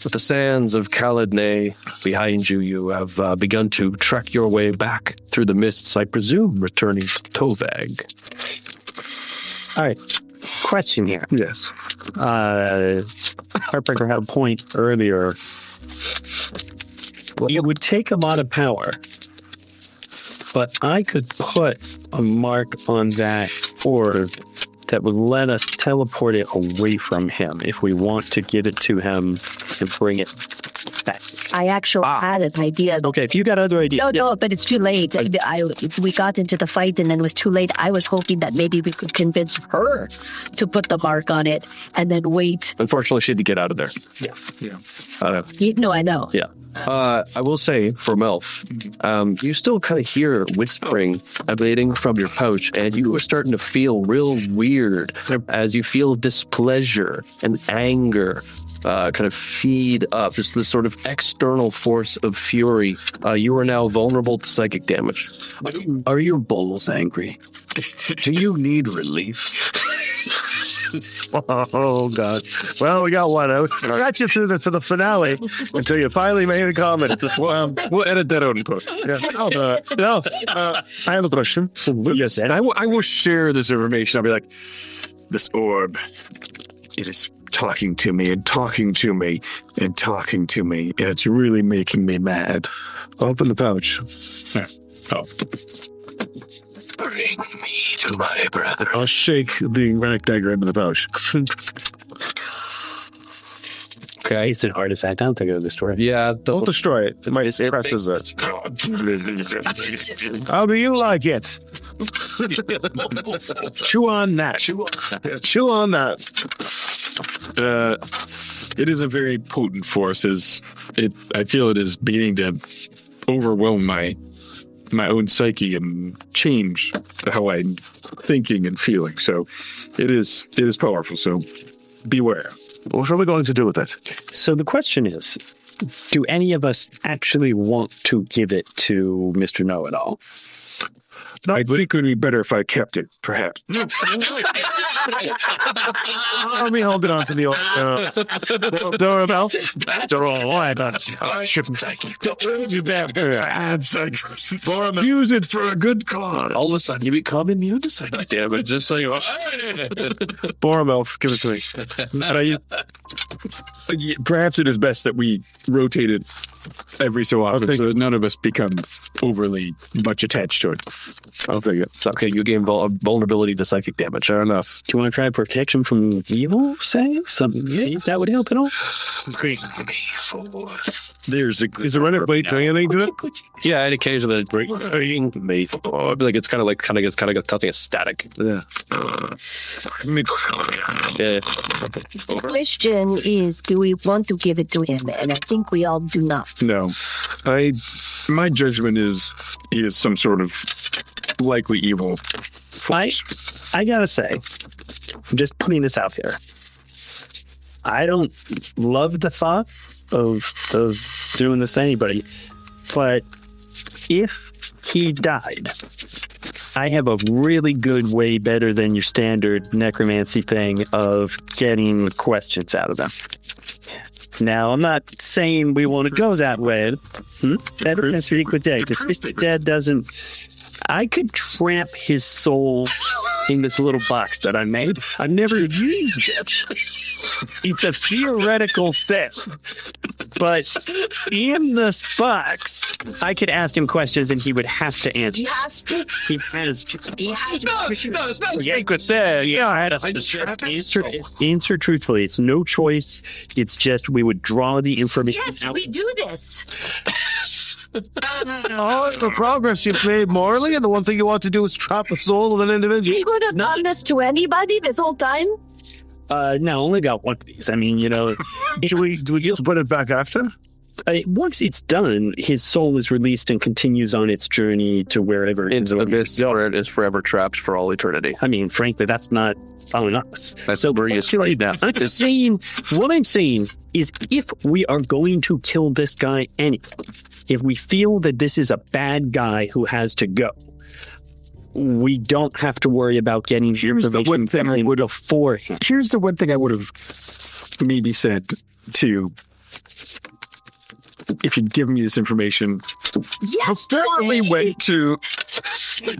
With the sands of Caladnay behind you, you have begun to trek your way back through the mists, I presume, returning to Tovag. All right. Question here. Yes. Heartbreaker had a point earlier. It would take a lot of power, but I could put a mark on that orb that would let us teleport it away from him if we want to give it to him and bring it back. I actually had an idea. Okay, if you got other ideas. No, but it's too late. We got into the fight and then it was too late. I was hoping that maybe we could convince her to put the mark on it and then wait. Unfortunately, she had to get out of there. Yeah. No, I know. Yeah. I will say, for Melf, you still kind of hear whispering emanating from your pouch, and you are starting to feel real weird as you feel displeasure and anger kind of feed up. Just this sort of external force of fury. You are now vulnerable to psychic damage. Are your bowls angry? Do you need relief? Oh, God. Well, we got one out. I got you through to the finale until you finally made a comment. We'll edit that out in post. Yeah. I have a question. Yes, and I will share this information. I'll be like, this orb, it is talking to me and talking to me and talking to me, and it's really making me mad. Open the pouch. Yeah. Oh. Bring me to my brother. I'll shake the relic dagger into the pouch. Okay, it's an artifact. I don't think it'll destroy it. Yeah, Don't destroy it. It might presses it. How do you like it? Chew on that. Chew on that. It is a very potent force. I feel it is beginning to overwhelm my own psyche and change how I'm thinking and feeling. So it is powerful. So beware. What are we going to do with it? So the question is, do any of us actually want to give it to Mr. Know-It-All? I think it would be better if I kept it, perhaps. Let me hold it on to the old doorbell. Use it for a good cause. all of a sudden you become immune to psychic damage. Just so you are. Boromel, give it to me. Perhaps it is best that we rotate it every so often so that none of us become overly much attached to it. I'll take it. It's okay, you gain vulnerability to psychic damage. Fair enough. Do you want to try protection from evil, say? Something that would help at all? Bring me forth. Is the running blade doing anything to it? Yeah, and occasionally bring me forth. Like it's kind of causing a static. Yeah. Yeah. The question is, do we want to give it to him? And I think we all do not. No. My judgment is he is some sort of likely evil force. I gotta say, I'm just putting this out there. I don't love the thought of doing this to anybody, but if he died, I have a really good, way better than your standard necromancy thing of getting questions out of them. Now, I'm not saying we want to go that way. That's pretty quick. The dead doesn't... I could trap his soul in this little box that I made. I've never used it. It's a theoretical thing. But in this box, I could ask him questions and he would have to answer. He has to. He has. No, it's not Secret there. Yeah, I had to answer truthfully. It's no choice. It's just we would draw the information Yes, out. we do this. All the progress you've made morally, and the one thing you want to do is trap the soul of an individual. You could have done this to anybody this whole time? No, only got one of these. I mean, Do we just put it back after? once it's done, his soul is released and continues on its journey to wherever it is. Into abyss where it is forever trapped for all eternity. I mean, frankly, that's not on us. That's so where you read that. What I'm saying is if we are going to kill this guy anyway, if we feel that this is a bad guy who has to go, we don't have to worry about getting the information from him before him. Here's the one thing I would have maybe said to if you'd given me this information Yes, before we went to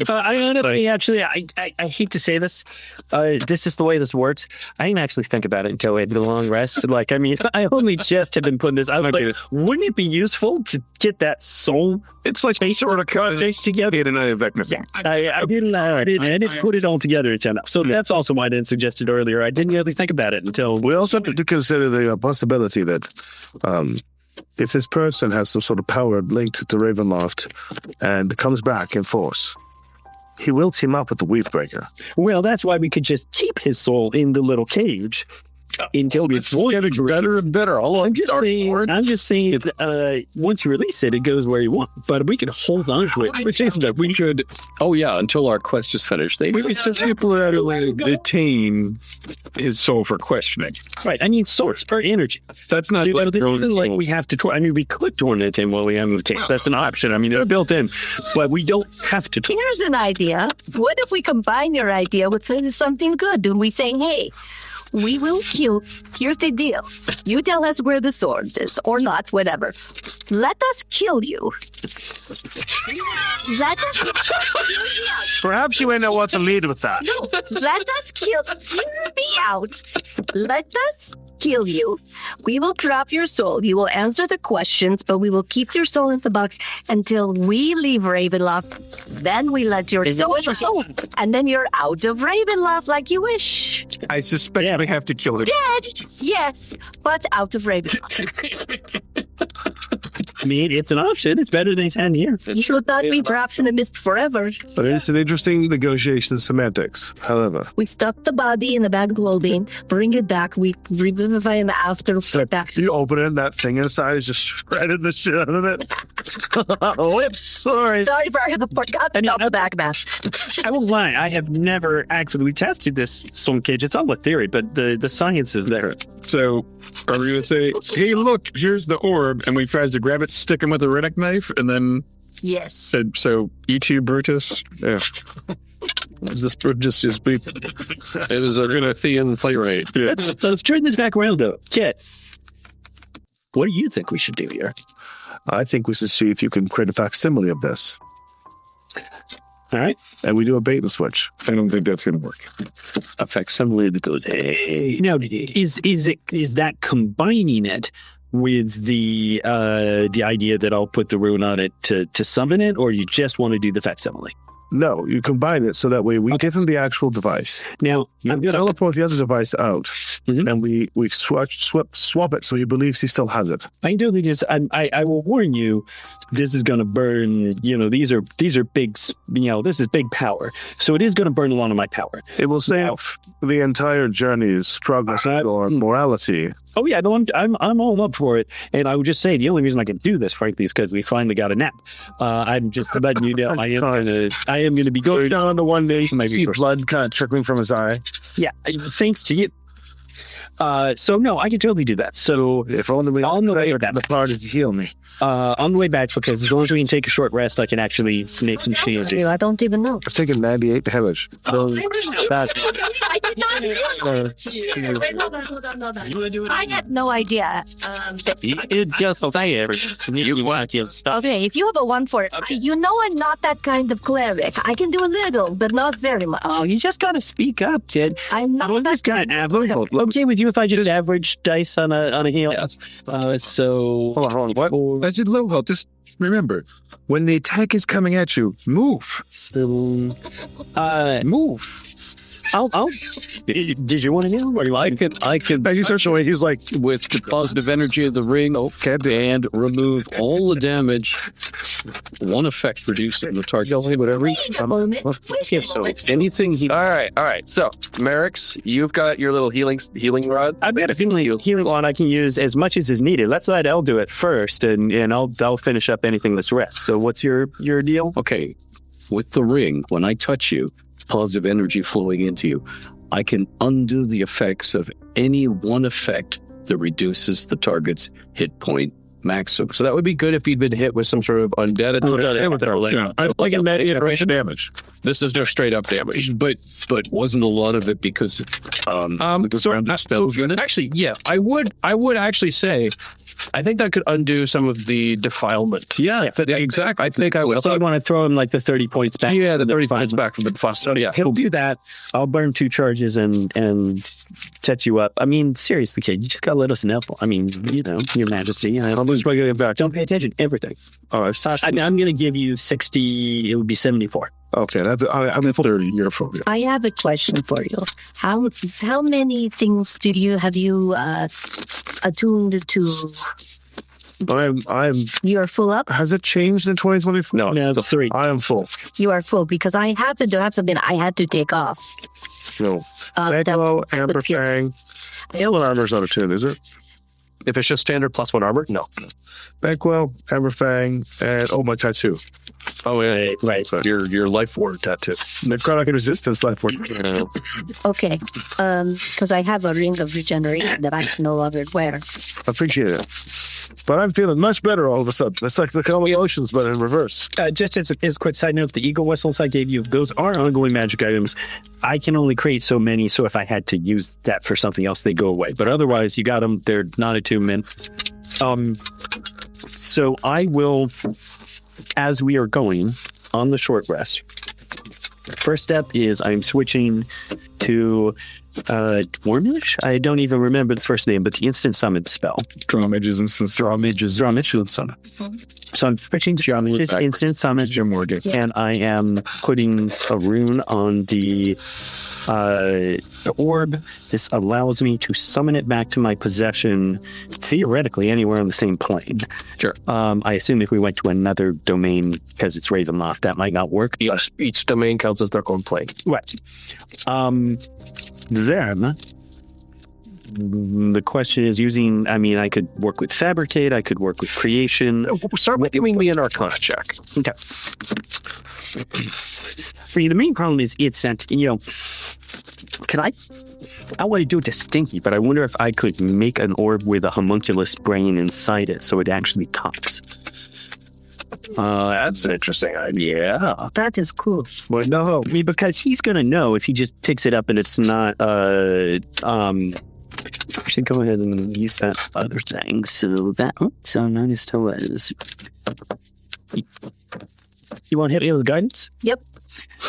I honestly, actually, I hate to say this. This is the way this works. I didn't actually think about it until we had the long rest. Like, I mean, I only just have been putting this. I was like, wouldn't it be useful to get that soul? it's like sort of cut together in an Invictus. Yeah, I didn't put it all together until now. So that's also why I didn't suggest it earlier. I didn't really think about it until We also have to consider the possibility that if this person has some sort of power linked to Ravenloft and comes back in force, he will team up with the Weavebreaker. Well, that's why we could just keep his soul in the little cage until we Getting better and better. I'm just saying, once you release it, it goes where you want. But we can hold on to it. Which is that we should Oh yeah, until our quest is finished. we could temporarily detain his soul for questioning. Right. I mean, source or energy. That's not You know, like this isn't like we have to. I mean, we could torment him while we have the tapes. That's an option. I mean, they're built in, but we don't have to. here's an idea. What if we combine your idea with something good? And we say, hey, we will kill. Here's the deal. You tell us where the sword is, or not, whatever. Let us kill you. Let us Perhaps you may not want to lead with that. No, let us kill. Hear me out. Let us kill you. We will drop your soul. You will answer the questions, but we will keep your soul in the box until we leave Ravenloft. Then we let your soul go, and then you're out of Ravenloft like you wish. I suspect we have to kill him. Dead, yes, but out of Ravenloft. I mean, it's an option. It's better than he's had here. You should not be trapped in the mist forever. But it's an interesting negotiation semantics. However, We stuff the body in the bag of clothing, bring it back, we revivify him after we're back. you open it and that thing inside is just shredded the shit out of it. Whoops, sorry. Sorry, I forgot to stop the back match. I won't lie. I have never actually tested this soul cage. It's all a theory, but the science is there. So are we going to say, hey, look, here's the orb, and we tries to grab it, stick him with a Riddick knife, and then Yes. said, so E2 Brutus? Yeah. Is this just be? It was a Rinathian play rate. Yeah. Let's turn this back around, though. Kit, what do you think we should do here? I think we should see if you can create a facsimile of this, All right. and we do a bait and switch. I don't think that's going to work. A facsimile that goes, hey. Now, is that combining it with the idea that I'll put the rune on it to summon it, or you just want to do the facsimile? No, you combine it so that way we give him the actual device. Now, You I'm gonna teleport the other device out, Mhm. and we swap it so he believes he still has it. I do think I will warn you, this is going to burn. You know, these are big. You know, this is big power, so it is going to burn a lot of my power. It will save the entire journey's progress or morality. Oh yeah, no, I'm all up for it. And I would just say the only reason I can do this, frankly, is because we finally got a nap. I'm just letting you know I am gonna be going down to one day, Maybe see first. blood kind of trickling from his eye. Yeah, thanks to you. So no, I can totally do that. So If only we On the way back. the party to heal me. on the way back, because as long as we can take a short rest, I can actually make some changes. I don't even know. I've taken 98 damage. So that I did not Wait, hold on. I had no idea. It just say everything you want to stop. Okay, if you have a 1 for it, you know I'm not that kind of cleric. I can do a little, but not very much. Oh, you just gotta speak up, kid. I'm not I'm that just kind of average. Okay with you if I just average dice on a heal? So hold on. What? I said low health. Just remember, when the attack is coming at you, move. Move. I'll. Did you want to heal? Or you I like? could As he starts away, he's like, with the positive energy of the ring and remove all the damage. One effect reducing the target. Whatever. Wait a moment. So anything he. All right. So, Merrick's, you've got your little healing rod. I've got a healing wand I can use as much as is needed. Let's let Elle do it first, and I'll finish up anything that's rest. So what's your deal? Okay, with the ring, when I touch you, positive energy flowing into you, I can undo the effects of any one effect that reduces the target's hit point maximum. So that would be good if he'd been hit with some sort of undead attack. Like a iteration damage. This is just straight up damage, but wasn't a lot of it because Actually, yeah, I would actually say I think that could undo some of the defilement. Yeah, exactly. I think I will. So I want to throw him like the 30 points back. Yeah, the 30 points back from the fuss. So yeah, He'll do that. I'll burn 2 charges and set you up. I mean, seriously, kid, you just gotta let us know. I mean, Your Majesty. I'll lose my getting back. Don't pay attention. Everything. Oh, I'm going to give you 60. It would be 74. okay. I'm in 30. You're full. I have a question for you. How many things have you attuned to? I'm. You're full up? Has it changed in 2024? No, it's 3. I am full. You are full because I happen to have something I had to take off. No. That Echo, would Amber feel- Fang. Well, armor's not attuned, is it? if it's just standard +1 armor, no. Beckwell, Amber Fang, and my tattoo. Oh, yeah, right. Your life ward tattoo. Necrotic resistance life ward. Okay, because I have a ring of regeneration that I can no longer wear. Appreciate it. But I'm feeling much better all of a sudden. It's like the Calming Oceans, but in reverse. Just as a quick side note, the eagle whistles I gave you, those are ongoing magic items. I can only create so many, so if I had to use that for something else, they go away. But otherwise, you got them. They're not attunement. So I will, as we are going on the short rest, first step is I'm switching to Dwarmish? I don't even remember the first name, but the instant summon spell. Drawmage's instant summon. So I'm switching to Drawmage's instant summon. Jim Morgan. And I am putting a rune on the orb. This allows me to summon it back to my possession, theoretically anywhere on the same plane. Sure. I assume if we went to another domain, because it's Ravenloft, that might not work. Yes, each domain counts as their own plane. Right. Then the question is using, I could work with Fabricate, I could work with Creation. Start with giving me an Arcana check. Okay. For you, the main problem is it's sent, I want to do it to Stinky, but I wonder if I could make an orb with a homunculus brain inside it so it actually talks. That's an interesting idea. That is cool. But no, because he's going to know if he just picks it up and it's not, I should go ahead and use that other thing. So minus to was. You want to hit me with guidance? Yep.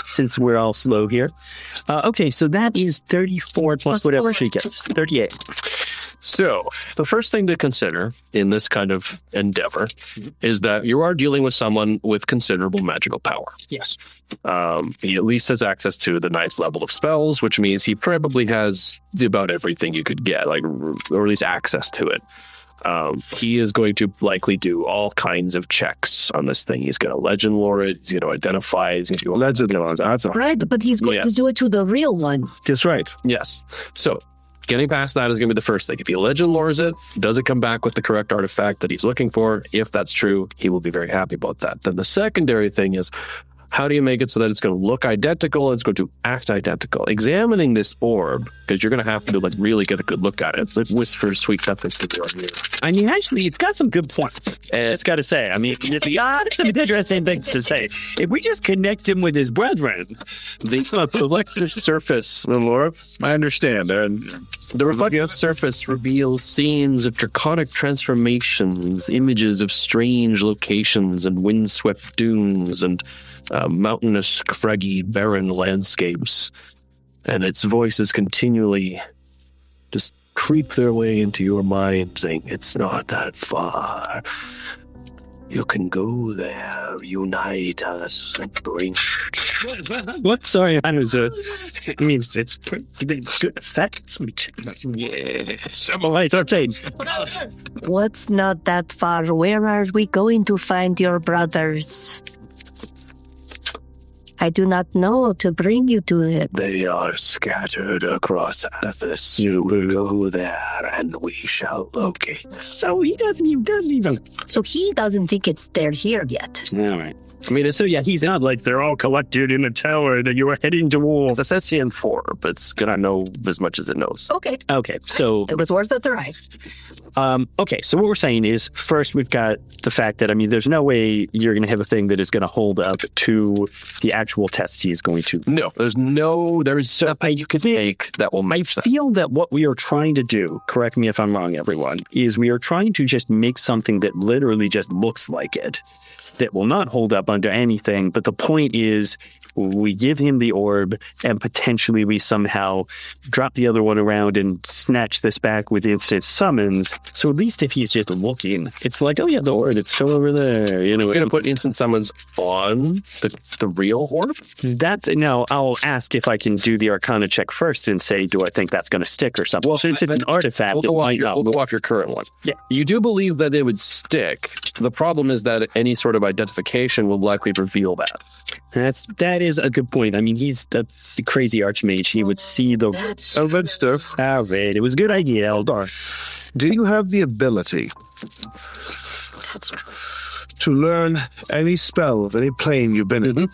Since we're all slow here. Okay, so that is 34 plus whatever 4. she gets. 38. So, the first thing to consider in this kind of endeavor is that you are dealing with someone with considerable magical power. Yes. He at least has access to the 9th level of spells, which means he probably has about everything you could get, or at least access to it. He is going to likely do all kinds of checks on this thing. He's going to legend lore it. He's going to identify. He's going to do Legend lore. That's all. Right, but he's going to do it to the real one. That's right. Yes. So, getting past that is going to be the first thing. If he legend lores it, does it come back with the correct artifact that he's looking for? If that's true, he will be very happy about that. Then the secondary thing is, how do you make it so that it's going to look identical and it's going to act identical? Examining this orb, because you're going to have to really get a good look at it. It whispers sweet nothings to your ear. Actually, it's got some good points. It's got to say. There's some interesting things to say. If we just connect him with his brethren, The reflective surface, the orb, I understand. the reflective surface reveals scenes of draconic transformations, images of strange locations and windswept dunes and mountainous, craggy, barren landscapes. And its voices continually just creep their way into your mind, saying, it's not that far. You can go there, unite us, and bring... what? Sorry, it's pretty good effects. Yes. What's not that far? Where are we going to find your brothers? I do not know to bring you to it. They are scattered across Athas. You will go there, and we shall locate. So he doesn't even. So he doesn't think they're here yet. All right. I mean, So yeah, he's not like they're all collected in a tower that you are heading towards. it's a Sessian 4, but it's gonna know as much as it knows. Okay, Okay, so it was worth a try. okay, so what we're saying is first we've got the fact that there's no way you're going to have a thing that is going to hold up to the actual test he is going to. No, there's something you can make that will I make sense. feel that what we are trying to do, correct me if I'm wrong, everyone, is we are trying to just make something that literally just looks like it, that will not hold up under anything. But the point is, we give him the orb, and potentially we somehow drop the other one around and snatch this back with instant summons. So at least if he's just looking, it's like, oh yeah, the orb, it's still over there. We're gonna put instant summons on the real orb. Now I'll ask if I can do the Arcana check first and say, do I think that's going to stick or something? Well, since it's an artifact, We'll go off your current one. Yeah. You do believe that it would stick. The problem is that any sort of identification will likely reveal that. That is a good point. He's the crazy archmage. He would see the... Oh, good stuff. All right, it was a good idea, Eldar. Do you have the ability to learn any spell of any plane you've been in?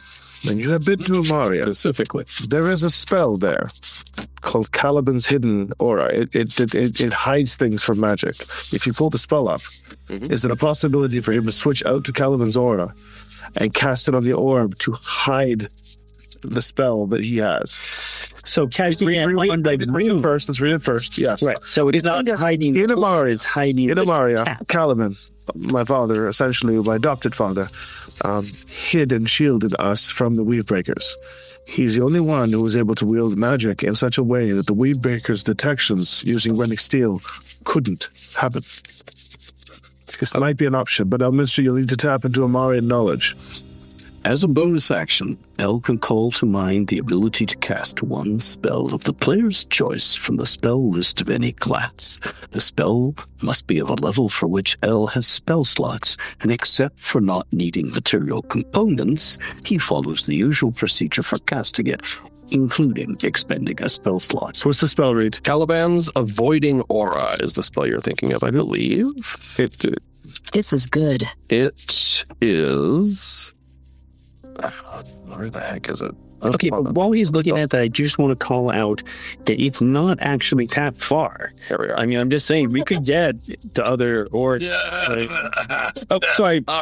And you have been to Imaria. Specifically. There is a spell there called Caliban's Hidden Aura. It hides things from magic. If you pull the spell up, is it a possibility for him to switch out to Caliban's Aura and cast it on the orb to hide the spell that he has? So casually, First, let's read it first. Yes. right. So it's not hiding. In Imaria, It's hiding. in Imaria, cat. Caliban, my father, essentially my adopted father, hid and shielded us from the Weavebreakers. He's the only one who was able to wield magic in such a way that the Weavebreakers' detections using Rennick Steel couldn't happen. This might be an option, but Mister, you'll need to tap into Amarian knowledge. As a bonus action, L can call to mind the ability to cast one spell of the player's choice from the spell list of any class. The spell must be of a level for which L has spell slots, and except for not needing material components, he follows the usual procedure for casting it, including expending a spell slot. So what's the spell read? Caliban's Avoiding Aura is the spell you're thinking of, I believe. This is good. It is... Where the heck is it? Okay, but while he's looking at that, I just want to call out that it's not actually that far. Here we are. I'm just saying we could get to other or. Oh, sorry. All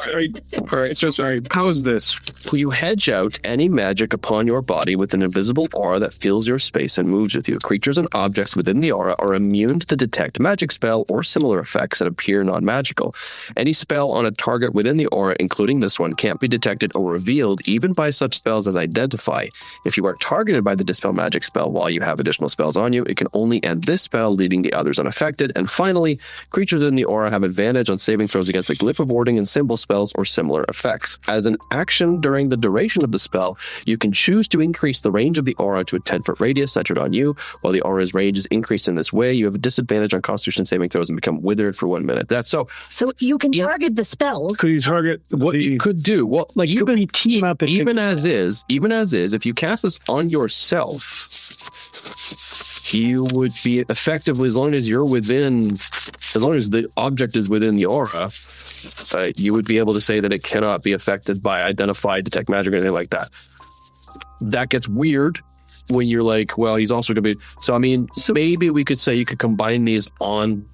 right, so sorry. How's this? You hedge out any magic upon your body with an invisible aura that fills your space and moves with you. Creatures and objects within the aura are immune to detect magic spell or similar effects that appear non-magical. Any spell on a target within the aura, including this one, can't be detected or revealed even by such spells as Identify. If you are targeted by the Dispel magic spell while you have additional spells on you, it can only end this spell, leaving the others unaffected. And finally, creatures in the aura have advantage on saving throws against the glyph of warding and symbol spells or similar effects. As an action during the duration of the spell, you can choose to increase the range of the aura to a 10-foot radius centered on you. While the aura's range is increased in this way, you have a disadvantage on Constitution saving throws and become withered for 1 minute. That's so you can target the spell. Could you target what you could do? Well, like you could team up even as is, if you cast this on yourself, you would be effectively, as long as the object is within the aura, you would be able to say that it cannot be affected by Identify, Detect Magic, or anything like that. That gets weird when you're like, well, he's also going to be. So maybe we could say you could combine these on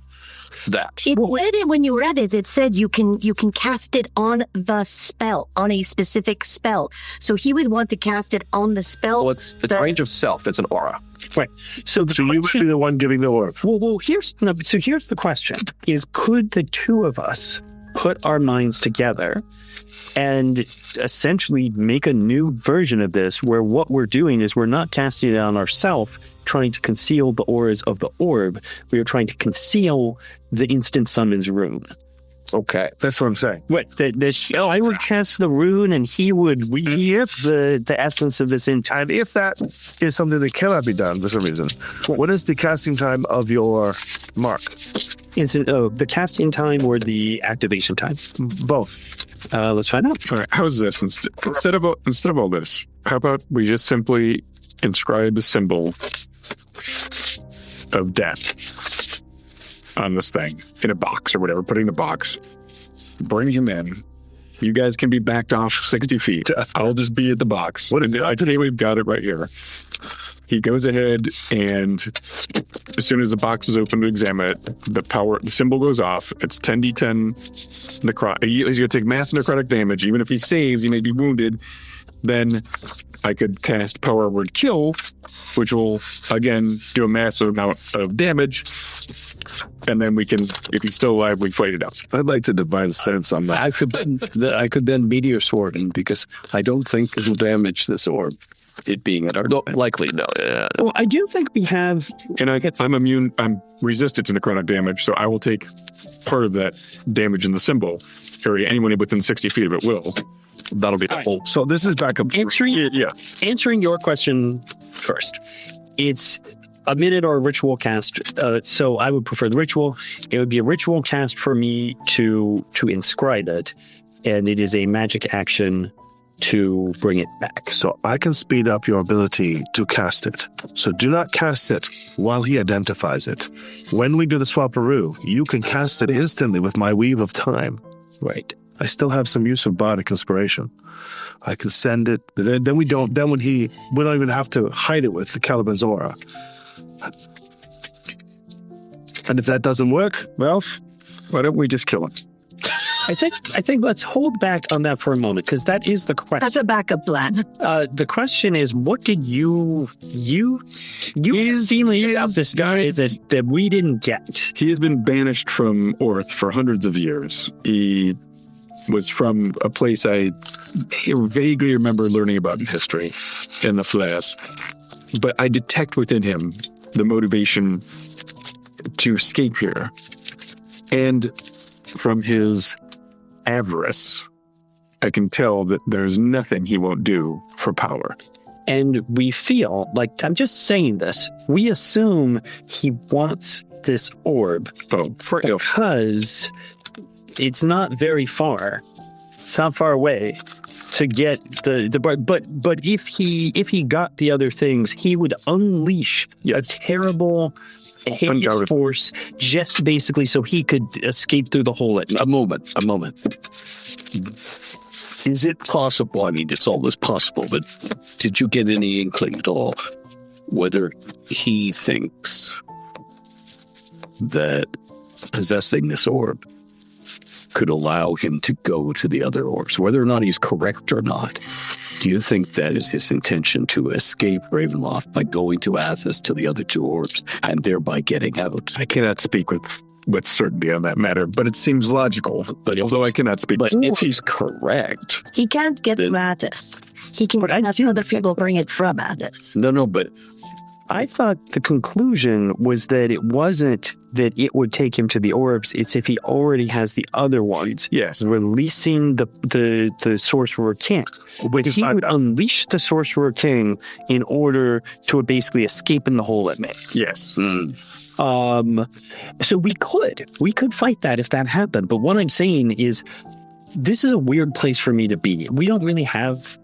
that. It said it when you read it. It said you can cast it on the spell, on a specific spell. So he would want to cast it on the spell. Well, it's range of self. It's an aura. Right. So you would be the one giving the orb. Well, here's the question: is could the two of us put our minds together and essentially make a new version of this, where what we're doing is we're not casting it on ourselves, trying to conceal the auras of the orb. We are trying to conceal the instant summons rune. Okay. That's what I'm saying. What? I would cast the rune and he would weave the essence of this into. And if that is something that cannot be done for some reason, what is the casting time of your mark? The casting time or the activation time? Both. Let's find out. All right, how's this? Instead of all this, how about we just simply inscribe a symbol of death on this thing in a box or whatever, put it in a box, bring him in, You guys can be backed off 60 feet. I'll just be at the box. Today we've got it right here. He goes ahead, and as soon as the box is open to examine it, the symbol goes off. It's 10d10 necrotic. He's going to take massive necrotic damage. Even if he saves, he may be wounded. Then I could cast Power Word Kill, which will, again, do a massive amount of damage. And then we can, if he's still alive, we fight it out. I'd like to divine sense on that. I could then Meteor Sword him because I don't think it'll damage this orb. It being at our Likely, no. Yeah. Well, I do think we have... And I'm resistant to necrotic damage, so I will take part of that damage in the symbol area. Anyone within 60 feet of it will. That'll be the whole. So this is back up. Answering your question first. It's a minute or a ritual cast. So I would prefer the ritual. It would be a ritual cast for me to inscribe it. And it is a magic action to bring it back. So I can speed up your ability to cast it. So do not cast it while he identifies it. When we do the swaparoo, you can cast it instantly with my Weave of Time. Right. I still have some use of bardic inspiration. I can send it. Then we don't even have to hide it with the Caliban's aura. And if that doesn't work, well, Why don't we just kill him? I think let's hold back on that for a moment, because that is the question. That's a backup plan. The question is, what did you feeling about this guy that we didn't get? He has been banished from Oerth for hundreds of years. He was from a place I vaguely remember learning about in history, in the Flash. But I detect within him the motivation to escape here. And from his avarice, I can tell that there's nothing he won't do for power. And we feel like, I'm just saying this, we assume he wants this orb because it's not very far. It's not far away to get but if he got the other things, he would unleash a terrible hideous force just basically so he could escape through the hole at night. A moment. Is it possible? I mean, it's always possible, but did you get any inkling at all whether he thinks that possessing this orb could allow him to go to the other orbs, whether or not he's correct or not? Do you think that is his intention, to escape Ravenloft by going to Athas to the other two orbs and thereby getting out? I cannot speak with certainty on that matter, but it seems logical. But although I cannot speak, but if he's correct, He can't get to Athas. He can have other people bring it from Athas. no, but I thought the conclusion was that it wasn't that it would take him to the orbs. It's if he already has the other ones. yes, Releasing the Sorcerer King. He would unleash the Sorcerer King in order to basically escape in the hole at night. yes. So we could fight that if that happened. But what I'm saying is, this is a weird place for me to be. We don't really have...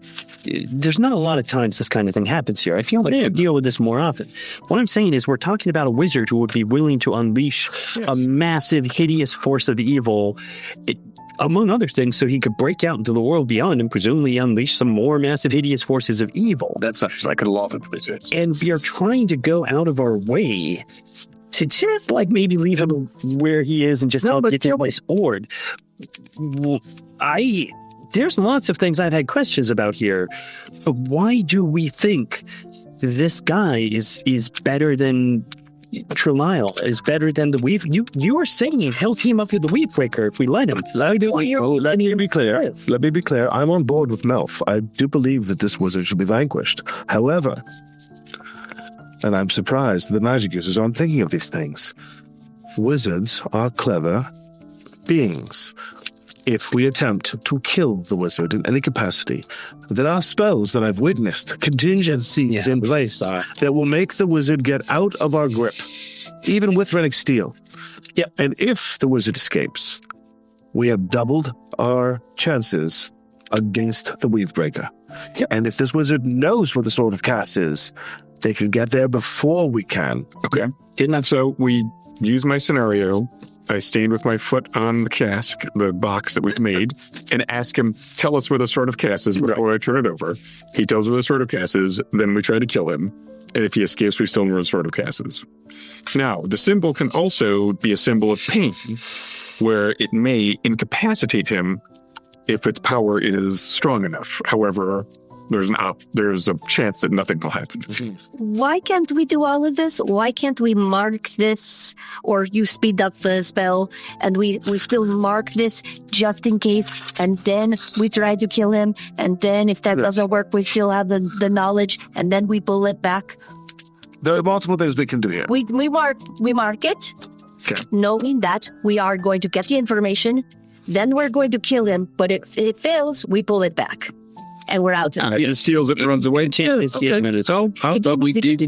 There's not a lot of times this kind of thing happens here. I feel like we deal with this more often. What I'm saying is, we're talking about a wizard who would be willing to unleash a massive, hideous force of evil, among other things, so he could break out into the world beyond and presumably unleash some more massive, hideous forces of evil. that sounds like a lot of wizards. And we are trying to go out of our way to just maybe leave him where he is and just help get to this orb. There's lots of things I've had questions about here. But why do we think this guy is better than Trelial, is better than the Weave? You are saying he'll team up with the Weave Breaker if we let him. Let me be clear. I'm on board with Melf. I do believe that this wizard should be vanquished. However, and I'm surprised the magic users aren't thinking of these things. Wizards are clever beings. If we attempt to kill the wizard in any capacity, there are spells that I've witnessed, contingencies in place that will make the wizard get out of our grip, even with Rennick Steel. Yep. And if the wizard escapes, we have doubled our chances against the Weavebreaker. Yep. And if this wizard knows where the Sword of Cass is, they could get there before we can. Okay. So we use my scenario I stand with my foot on the cask, the box that we've made, and ask him, tell us where the sword of Cass is before I turn it over. He tells us where the sword of Cass is, then we try to kill him. And if he escapes, we still know where the sword of Cass is. Now, the symbol can also be a symbol of pain, where it may incapacitate him if its power is strong enough. However, there's a chance that nothing will happen. Why can't we do all of this? Why can't we mark this, or you speed up the spell, and we still mark this just in case, and then we try to kill him, and then if that doesn't work, we still have the knowledge, and then we pull it back. There are multiple things we can do here. We mark it, Okay. knowing that we are going to get the information, then we're going to kill him, but if it fails, we pull it back. And we're out. He steals it and runs away. But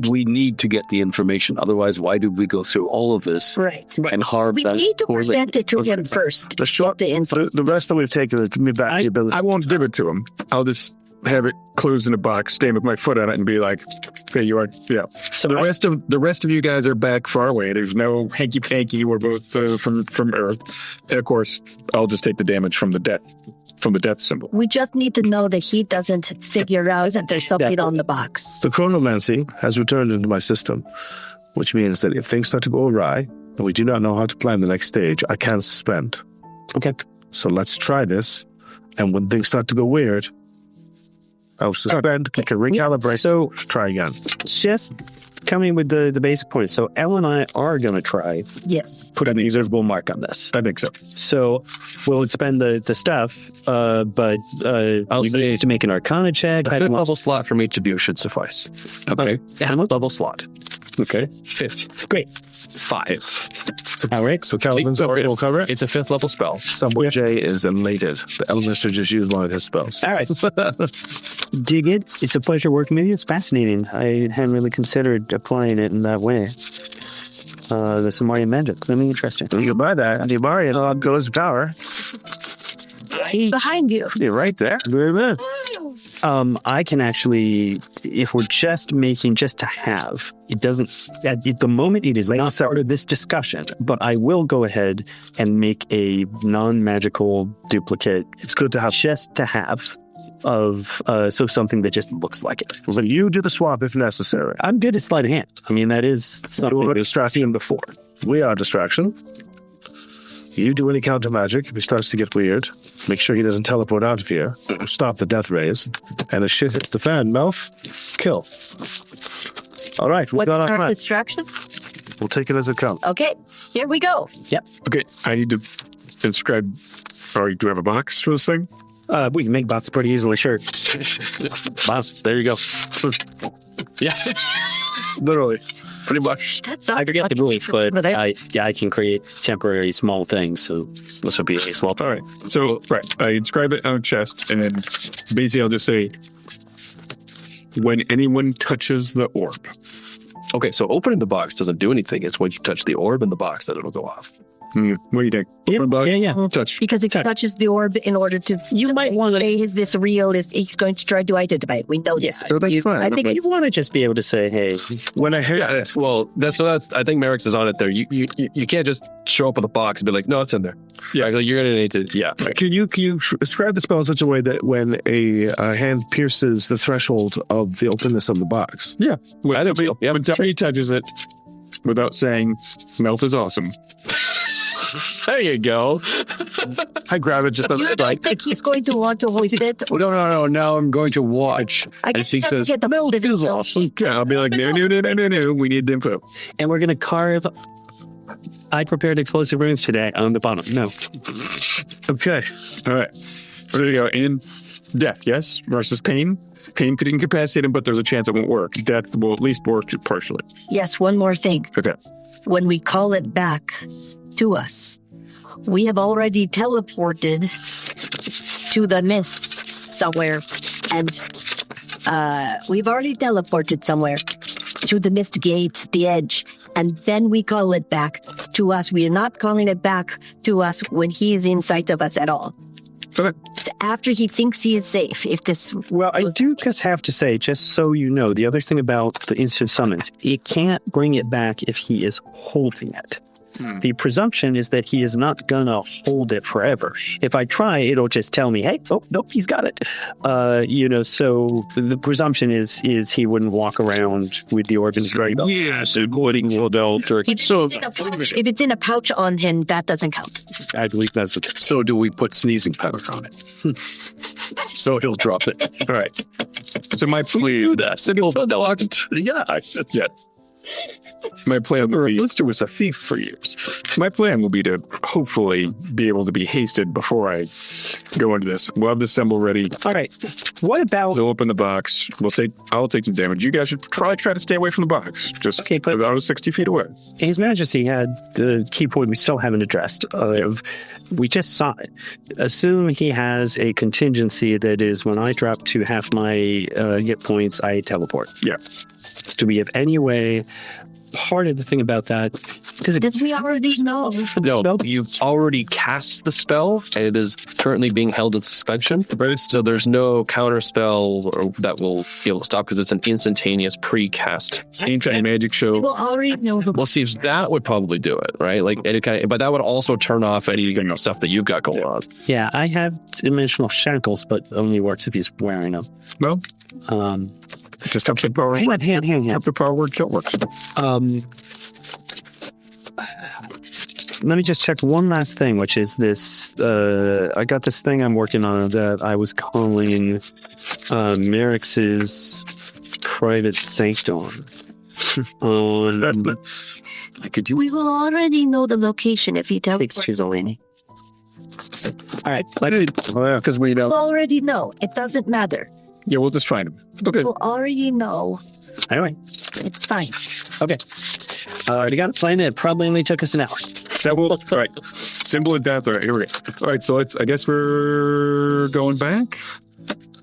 we need to get the information. Otherwise, why did we go through all of this Right. and harm We that need to poor lady? present it to him first. The short, The info. the rest that we've taken is give me back the ability. I won't give it to him. I'll just have it closed in a box, stand with my foot on it, and be like, "Okay, you are." Yeah. So The rest of you guys are back far away. There's no hanky panky. We're both from Earth, and of course, I'll just take the damage from the death symbol. We just need to know that he doesn't figure out that there's something on the box. The chronomancy has returned into my system, which means that if things start to go awry and we do not know how to plan the next stage, I can suspend. Okay. So let's try this. And when things start to go weird, I'll suspend, I can recalibrate, So try again. just coming with the basic points. So Elle and I are going to try Yes. put an invisible mark on this. I think so. So we'll expend the stuff, but I'll we say need to make an Arcana check. a fifth level slot from each of you should suffice. Okay. Animal level slot. Okay. Fifth. Great. 5. All right. So Calvin's will cover it. It's a 5th level spell. Somewhere Jay is elated. The Elminster just used one of his spells. All right. Dig it. It's a pleasure working with you. It's fascinating. I hadn't really considered applying it in that way. The Imaria magic. Really interesting. You can buy that. And the Imaria goes power. Behind you. You're right there. I can actually, if we're just making just to have, it doesn't, at the moment it is not part of this discussion, but I will go ahead and make a non-magical duplicate. It's good to have. Just to have of, so something that just looks like it. So you do the swap if necessary. I'm good at sleight of hand. I mean, that is something we've seen before. We are distraction. You do any counter magic if he starts to get weird. Make sure he doesn't teleport out of here. Stop the death rays. And the shit hits the fan. Melf, kill. All right, we What's got our our plan. distraction? We'll take it as it comes. Okay, here we go. Okay, I need to inscribe. Or do you have a box for this thing? We can make bots pretty easily, sure. Bounces. There you go. Yeah. Literally. Pretty much. That's I forget the rules, but But I can create temporary small things, so This would be a small. All right. So, I inscribe it on a chest, and then basically I'll just say, when anyone touches the orb. Okay, so opening the box doesn't do anything. It's when you touch the orb in the box that it'll go off. What do you think? Yeah, Open box? yeah. Touch. Because if he touches the orb in order to You might want to. say, is this real? He's going to try to identify it. We know this. So that's fine. I think You it's want to just be able to say, "Hey, When I hear Yeah, well, that's I think Merrick's is on it there. You can't just show up with a box and be like, no, it's in there. Yeah, you're gonna need to. Yeah, Can you describe the spell in such a way that when a hand pierces the threshold of the openness of the box? Yeah. When I think so. Yeah. somebody touches it without saying, Melf is awesome. there you go. I grab it just on the you don't spike. think he's going to want to hoist it? No. Now I'm going to watch. I As guess he you have to says, get the mold if "It it's is so awesome." cheap. I'll be like, no. We need the info. and we're gonna carve." I prepared explosive runes today on the bottom. No, Okay. All right. So there you go. In death, yes, versus pain. Pain could incapacitate him, but there's a chance it won't work. Death will at least work partially. Yes, one more thing. Okay. When we call it back to us, we have already teleported to the mists somewhere, and we've already teleported somewhere to the mist gate, the edge, and then we call it back to us. We are not calling it back to us when he is in sight of us at all. Okay. It's after he thinks he is safe. If this well, I do just have to say, just so you know, the other thing about the instant summons, it can't bring it back if he is holding it. the presumption is that he is not gonna hold it forever. If I try, it'll just tell me, hey, oh, nope, he's got it. So the presumption is he wouldn't walk around with the organs right up. Yes, avoiding adult or so. If it's in a pouch on him, that doesn't count. I believe that's the So do we put sneezing powder on it? So he'll drop it. All right. So my plan. Yeah. My plan will be. Lister was a thief for years. My plan will be to hopefully be able to be hasted before I go into this. We'll have the symbol ready. All right. What about We'll open the box. I'll take some damage. You guys should probably try to stay away from the box. Just Okay, but- about 60 feet away. His Majesty had the key point we still haven't addressed. We just saw it. Assume he has a contingency that is when I drop to half my hit points, I teleport. Yeah. Do we have any way? Part of the thing about that does it Because we already know. No, spell? you've already cast the spell, and it is currently being held in suspension. So there's no counter spell that will be able to stop because it's an instantaneous pre-cast. Ancient magic We show. will already know the. Well, see, that would probably do it, right? Like, but that would also turn off any stuff that you've got going on. Yeah, I have dimensional shackles, but only works if he's wearing them. Well, just have to power. Hang on. Have the power word kill works. Let me just check one last thing, which is this. I got this thing I'm working on that I was calling Merrick's private sanctum. I could use We will already know the location if he Takes teleports too away. All right, Because we We'll know. already know. It doesn't matter. Yeah, we'll just find him. Okay. We'll already know. anyway, It's fine. okay. Already got a plan. It probably only took us an hour. Symbol. All right. Symbol of death. All right. Here we go. All right. So I guess we're going back.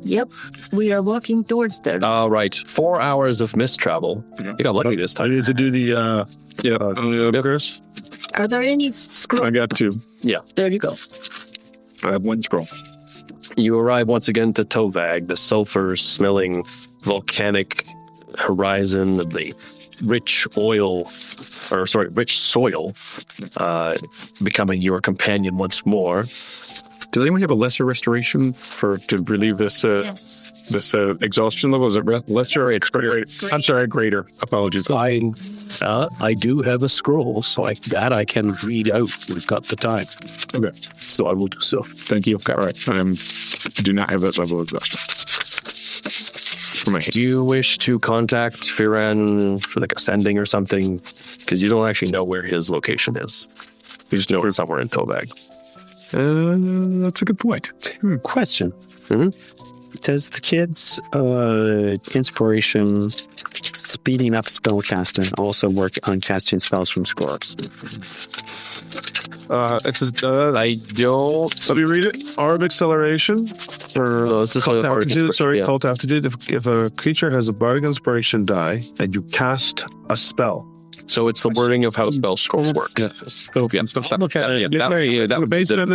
Yep. We are walking towards there. All right, 4 hours of mist travel. Yeah. You got lucky this I time. need to do the curse. Are there any I scrolls? got two. There you go. I have one scroll. You arrive once again to Tovag, the sulfur-smelling volcanic horizon, the rich soil, becoming your companion once more. Does anyone have a lesser restoration to relieve this Yes. this exhaustion level? Is it lesser or greater? I'm sorry, greater. Apologies. I do have a scroll, so I can read out. We've got the time. Okay. So I will do so. Thank you. All right. I do not have that level of exhaustion. For my Do you wish to contact Firan for like a sending or something? Because you don't actually know where his location is. You just know it's somewhere in Tovag. That's a good point. Question. Mhm. Does the kid's inspiration speeding up spell casting also work on casting spells from scrolls? It says, I don't. let me read it. Arm acceleration. This is Cult aptitude. Sorry, yeah. cult aptitude. If a creature has a bardic inspiration die and you cast a spell, So it's the wording of how spell scrolls work. Okay. based on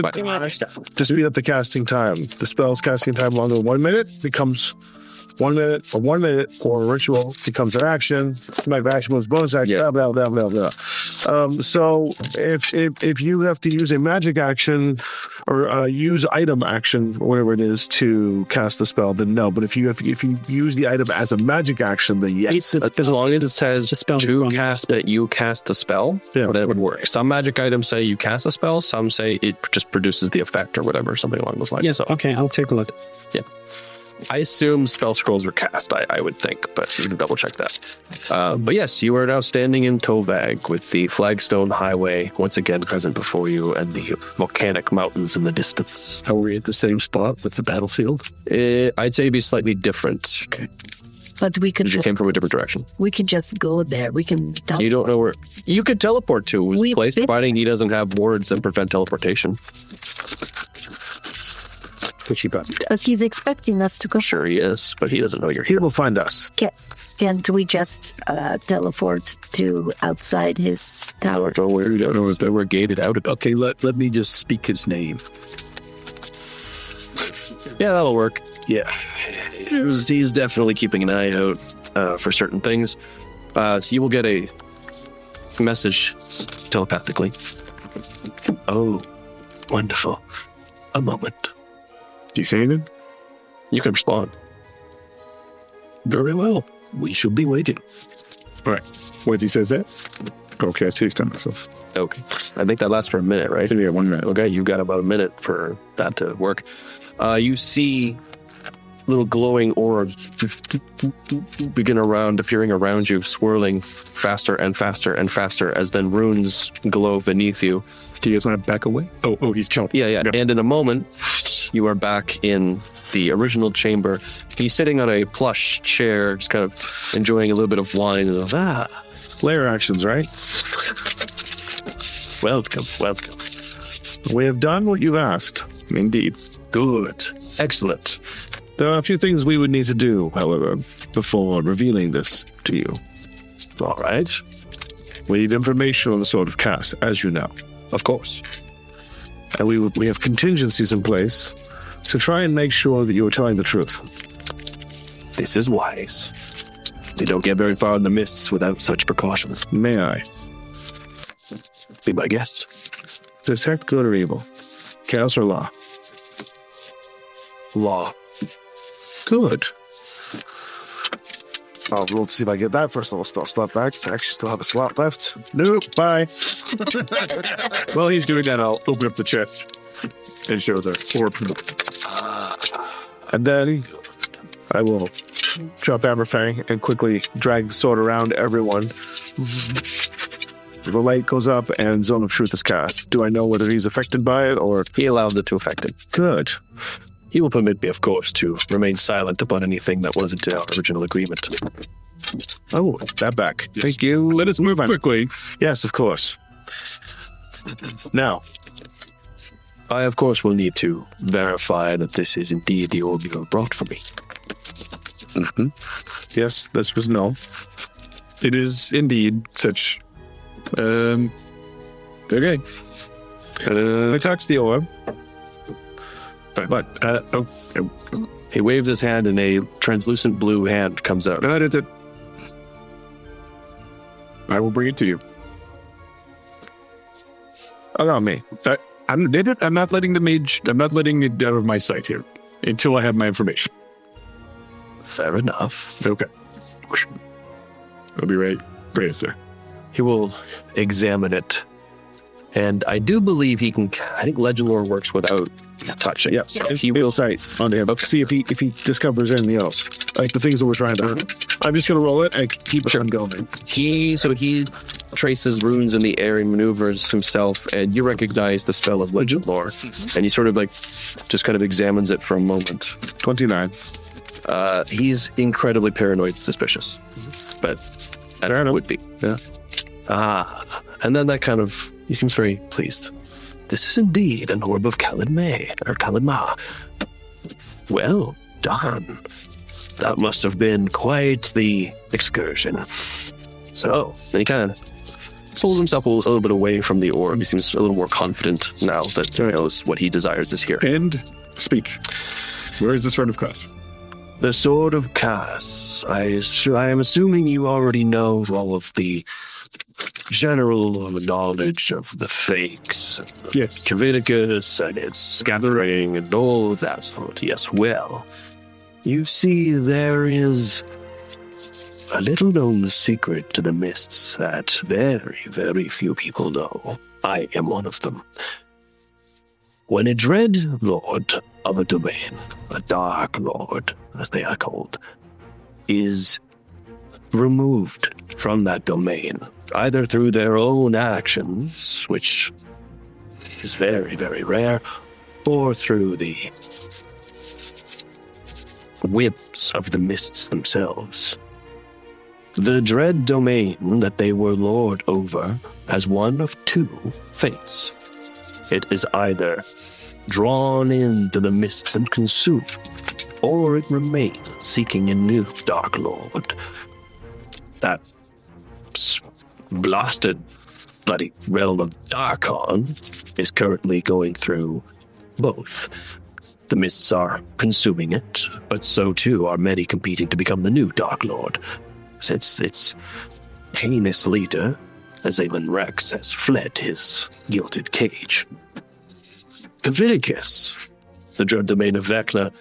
to speed up the casting time. The spell's casting time longer than 1 minute becomes 1 minute, or 1 minute for a ritual becomes an action. My action was bonus action. Yeah. Blah blah blah blah blah. So if you have to use a magic action or use item action, or whatever it is, to cast the spell, then no. But if you use the item as a magic action, then yes. As long as it says Just spell to wrong. cast it, you cast the spell, Yeah. then it would work. Some magic items say you cast a spell, some say it just produces the effect or whatever, something along those lines. Yes. So Okay, I'll take a look. I assume spell scrolls were cast, I would think, but you can double check that. But yes, you are now standing in Tovag with the flagstone highway once again present before you and the volcanic mountains in the distance. Are we at the same spot with the battlefield? I'd say it'd be slightly different Okay. But we could because you came from a different direction. just go there. We can tell. You don't know where you could teleport to his We- place, providing he doesn't have wards that prevent teleportation. Which he brought. Because he's expecting us to go. Sure he is, but he doesn't know you're He here. will find us. Can't we just teleport to outside his tower? Don't worry, we don't know if we're gated out. Okay, let me just speak his name. Yeah, that'll work. Yeah. He's definitely keeping an eye out for certain things. So you will get a message telepathically. Oh, wonderful. A moment. Do you say anything? You can respond. Very well. We shall be waiting. All right. Once he says that, I'll cast haste on myself. Okay. I think that lasts for a minute, right? Yeah, 1 minute. Okay, you've got about a minute for that to work. You see little glowing orbs begin appearing around you, swirling faster and faster and faster as then runes glow beneath you. Do you guys want to back away? Oh, he's chilling. Yeah. Yep. And in a moment, you are back in the original chamber. He's sitting on a plush chair, just kind of enjoying a little bit of wine. And Player actions, right? welcome. We have done what you've asked. Indeed. Good. Excellent. There are a few things we would need to do, however, before revealing this to you. All right. We need information on the Sword of Cast, as you know. Of course. And we have contingencies in place to try and make sure that you are telling the truth. This is wise. They don't get very far in the mists without such precautions. May I? Be my guest. Detect good or evil? Chaos or law? Law. Good. I'll roll to see if I get that first level spell slot back. I actually still have a slot left. Nope, bye. While he's doing that, I'll open up the chest and show the orb. And then I will drop Amberfang and quickly drag the sword around everyone. The light goes up and Zone of Truth is cast. Do I know whether he's affected by it or... He allowed it to affect him. Good. He will permit me, of course, to remain silent about anything that wasn't in our original agreement. Oh, that back. Thank you. Let us move quickly. Yes, of course. Now, I, of course, will need to verify that this is indeed the orb you have brought for me. Mm-hmm. Yes, this was no. It is indeed such. Okay. I touched the orb. But He waves his hand and a translucent blue hand comes out. That is it. I will bring it to you. allow me. I'm not letting the mage. I'm not letting it out of my sight here until I have my information. Fair enough. Okay. I'll be right there. He will examine it. And I do believe he can. I think Legend Lore works without touching. Yes, So he will sight onto him. See if he discovers anything else, like the things that we're trying to. I'm just gonna roll it and keep it going. He traces runes in the air and maneuvers himself, and you recognize the spell of Legend Lore, and he sort of just kind of examines it for a moment. 29. He's incredibly paranoid and suspicious, but I don't know, would be. Yeah. And then he seems very pleased. This is indeed an orb of Khalid-Ma. Well done. That must have been quite the excursion. So, then he kind of pulls himself a little bit away from the orb. He seems a little more confident now that he knows what he desires is here. And speak. Where is the Sword of Cass? The Sword of Cass. I am assuming you already know all of the general knowledge of the fakes. Yes. Leviticus and its gathering and all of that sort. Yes, well, you see, there is a little known secret to the mists that very, very few people know. I am one of them. When a dread lord of a domain, a dark lord, as they are called, is removed from that domain, either through their own actions, which is very, very rare, or through the whims of the mists themselves. The dread domain that they were lord over has one of two fates. It is either drawn into the mists and consumed, or it remains seeking a new dark lord. That blasted bloody realm of Darkon is currently going through both. The mists are consuming it, but so too are many competing to become the new Dark Lord. Its heinous leader, Azalan Rex has fled his gilded cage. Leviticus, the dread domain of Vecna,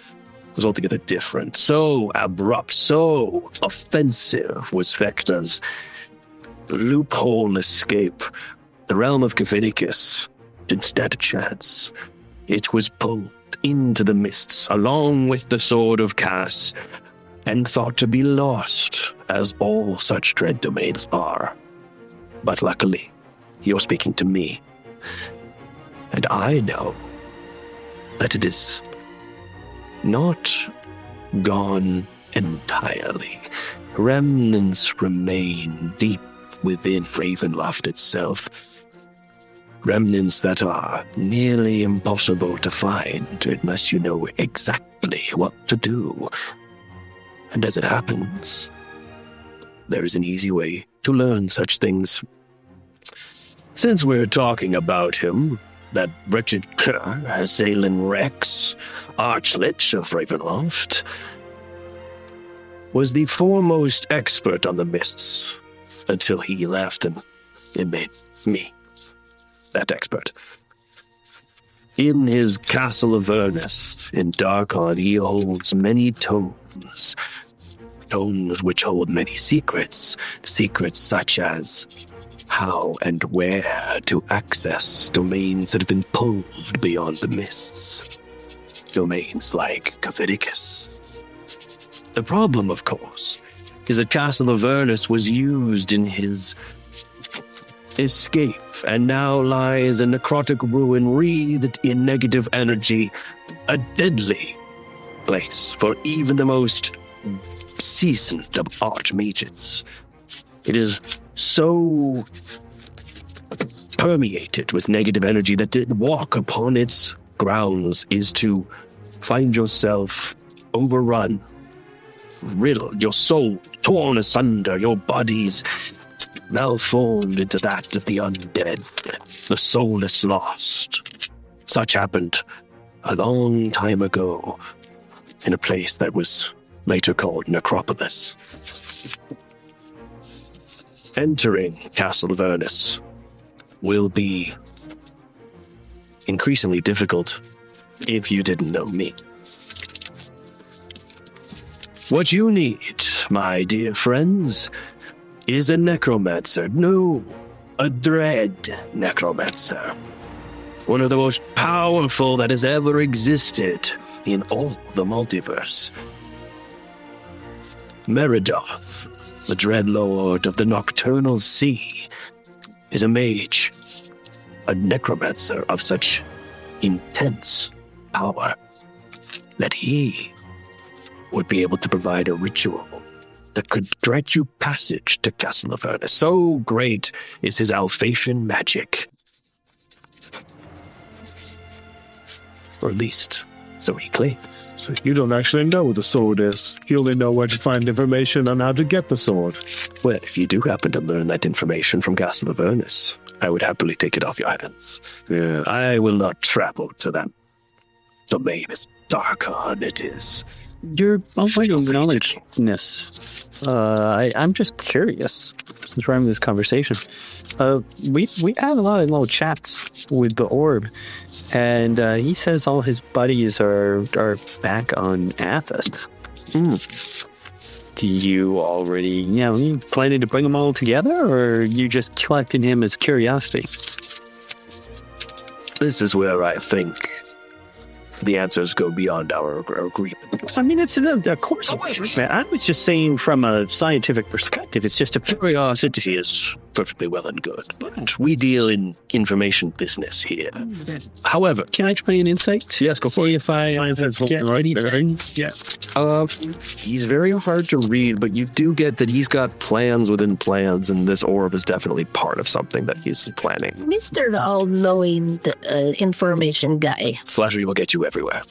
was altogether different. So abrupt, so offensive was Vecna's loophole escape. The realm of Leviticus didn't stand a chance. It was pulled into the mists along with the sword of Cass and thought to be lost, as all such dread domains are. But luckily, you're speaking to me, and I know that it is not gone entirely. Remnants remain deep within Ravenloft itself. Remnants that are nearly impossible to find unless you know exactly what to do. And as it happens, there is an easy way to learn such things. Since we're talking about him, that wretched cur, Azalan Rex, Archlich of Ravenloft, was the foremost expert on the mists until he left, and it made me that expert. In his castle of Aebrynis in Darkon, he holds many tomes. Tomes which hold many secrets. Secrets such as how and where to access domains that have been pulled beyond the mists. Domains like Leviticus. The problem, of course, is that Castle of Aebrynis was used in his escape and now lies a necrotic ruin wreathed in negative energy, a deadly place for even the most seasoned of archmages. It is so permeated with negative energy that to walk upon its grounds is to find yourself overrun, riddled, your soul torn asunder, your bodies malformed into that of the undead, the soulless lost. Such happened a long time ago in a place that was later called Necropolis. Entering Castle of Aebrynis will be increasingly difficult if you didn't know me. What you need, my dear friends, is a necromancer. No, a dread necromancer. One of the most powerful that has ever existed in all the multiverse. Meridoth, the Dread Lord of the Nocturnal Sea, is a mage, a necromancer of such intense power that he would be able to provide a ritual that could grant you passage to Castle of Aebrynis. So great is his Alphasian magic. Or at least, so he claims. So you don't actually know what the sword is. You only know where to find information on how to get the sword. Well, if you do happen to learn that information from Castle of Aebrynis, I would happily take it off your hands. Yeah. I will not travel to that domain as Darkon. It is. Your knowledge-ness. I'm just curious, since we're having this conversation. We had a lot of little chats with the orb, and he says all his buddies are back on Athas. Do you already, you planning to bring them all together, or are you just collecting him as curiosity? This is where I think the answers go beyond our agreement. I mean, it's of course. Man, I was just saying from a scientific perspective, it's just a Curiosity is perfectly well and good, but we deal in information business here. However, Can I try an insight? yes, go for it. If I Yeah. He's very hard to read, but you do get that he's got plans within plans, and this orb is definitely part of something that he's planning. Mr. All-Knowing information guy, Flattery will get you everywhere.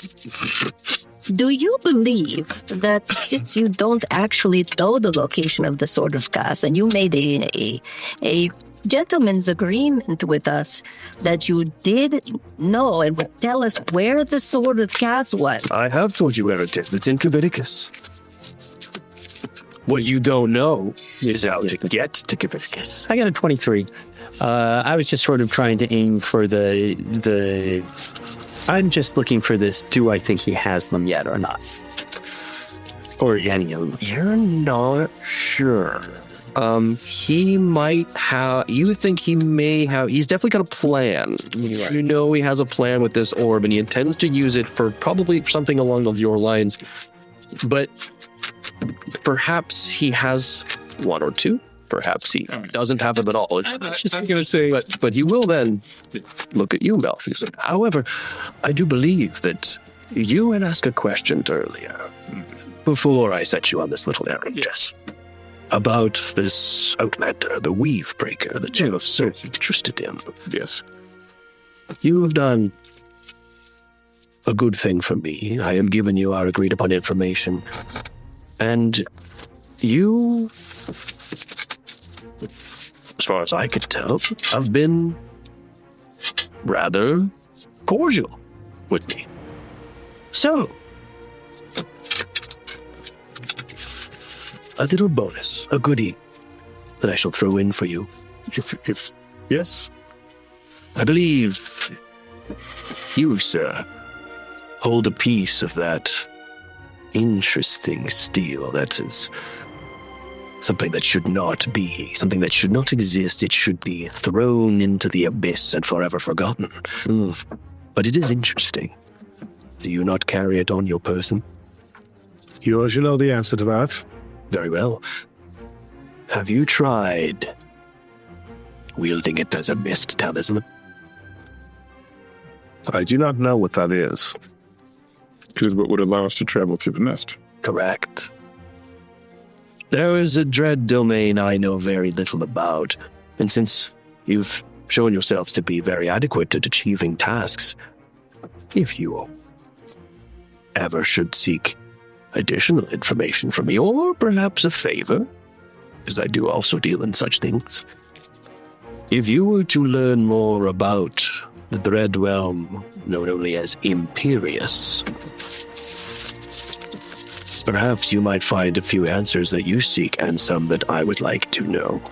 do you believe that since you don't actually know the location of the Sword of Cass and you made a gentleman's agreement with us that you did know and would tell us where the Sword of Cass was? I have told you where it is. It's in Leviticus. What you don't know is how to get to Invictus. I got a 23. I was just sort of trying to aim for the. I'm just looking for this. Do I think he has them yet or not? Or any of them? You're not sure. He might have. You think he may have. He's definitely got a plan. Right. You know he has a plan with this orb, and he intends to use it for probably something along your lines. But perhaps he has one or two. Perhaps he doesn't have them at all. I'm going to say, But he will then look at you, Melfi. However, I do believe that you had asked a question earlier before I set you on this little errand. Yes. About this Outlander, the Weave Breaker that you're so interested in. yes. You have done a good thing for me. I have given you our agreed upon information. And you, as far as I could tell, have been rather cordial with me. So, a little bonus, a goodie that I shall throw in for you. If yes. I believe you, sir, hold a piece of that interesting steel that is something that should not be, something that should not exist. It should be thrown into the abyss and forever forgotten. But it is interesting. Do you not carry it on your person? You should know the answer to that. Very well. Have you tried wielding it as a mist talisman? I do not know what that is. Because what would allow us to travel through the mist. Correct. There is a dread domain I know very little about, and since you've shown yourselves to be very adequate at achieving tasks, if you ever should seek additional information from me, or perhaps a favor, because I do also deal in such things, if you were to learn more about the Dread Realm, known only as Imperius, perhaps you might find a few answers that you seek and some that I would like to know.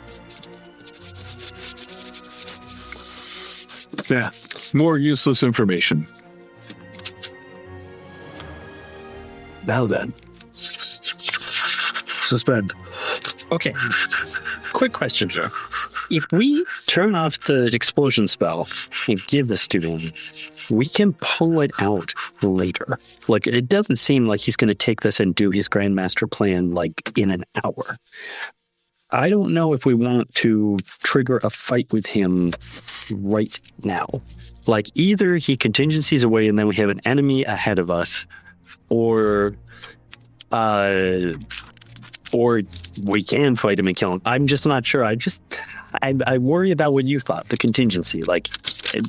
Yeah. More useless information. Now then, Suspend. Okay. Quick question, Joe. If we turn off the explosion spell and give this to him, we can pull it out later. Like, it doesn't seem like he's going to take this and do his Grandmaster plan, like, in an hour. I don't know if we want to trigger a fight with him right now. Like, either he contingencies away and then we have an enemy ahead of us, or we can fight him and kill him. I'm just not sure. I worry about what you thought, the contingency. Like,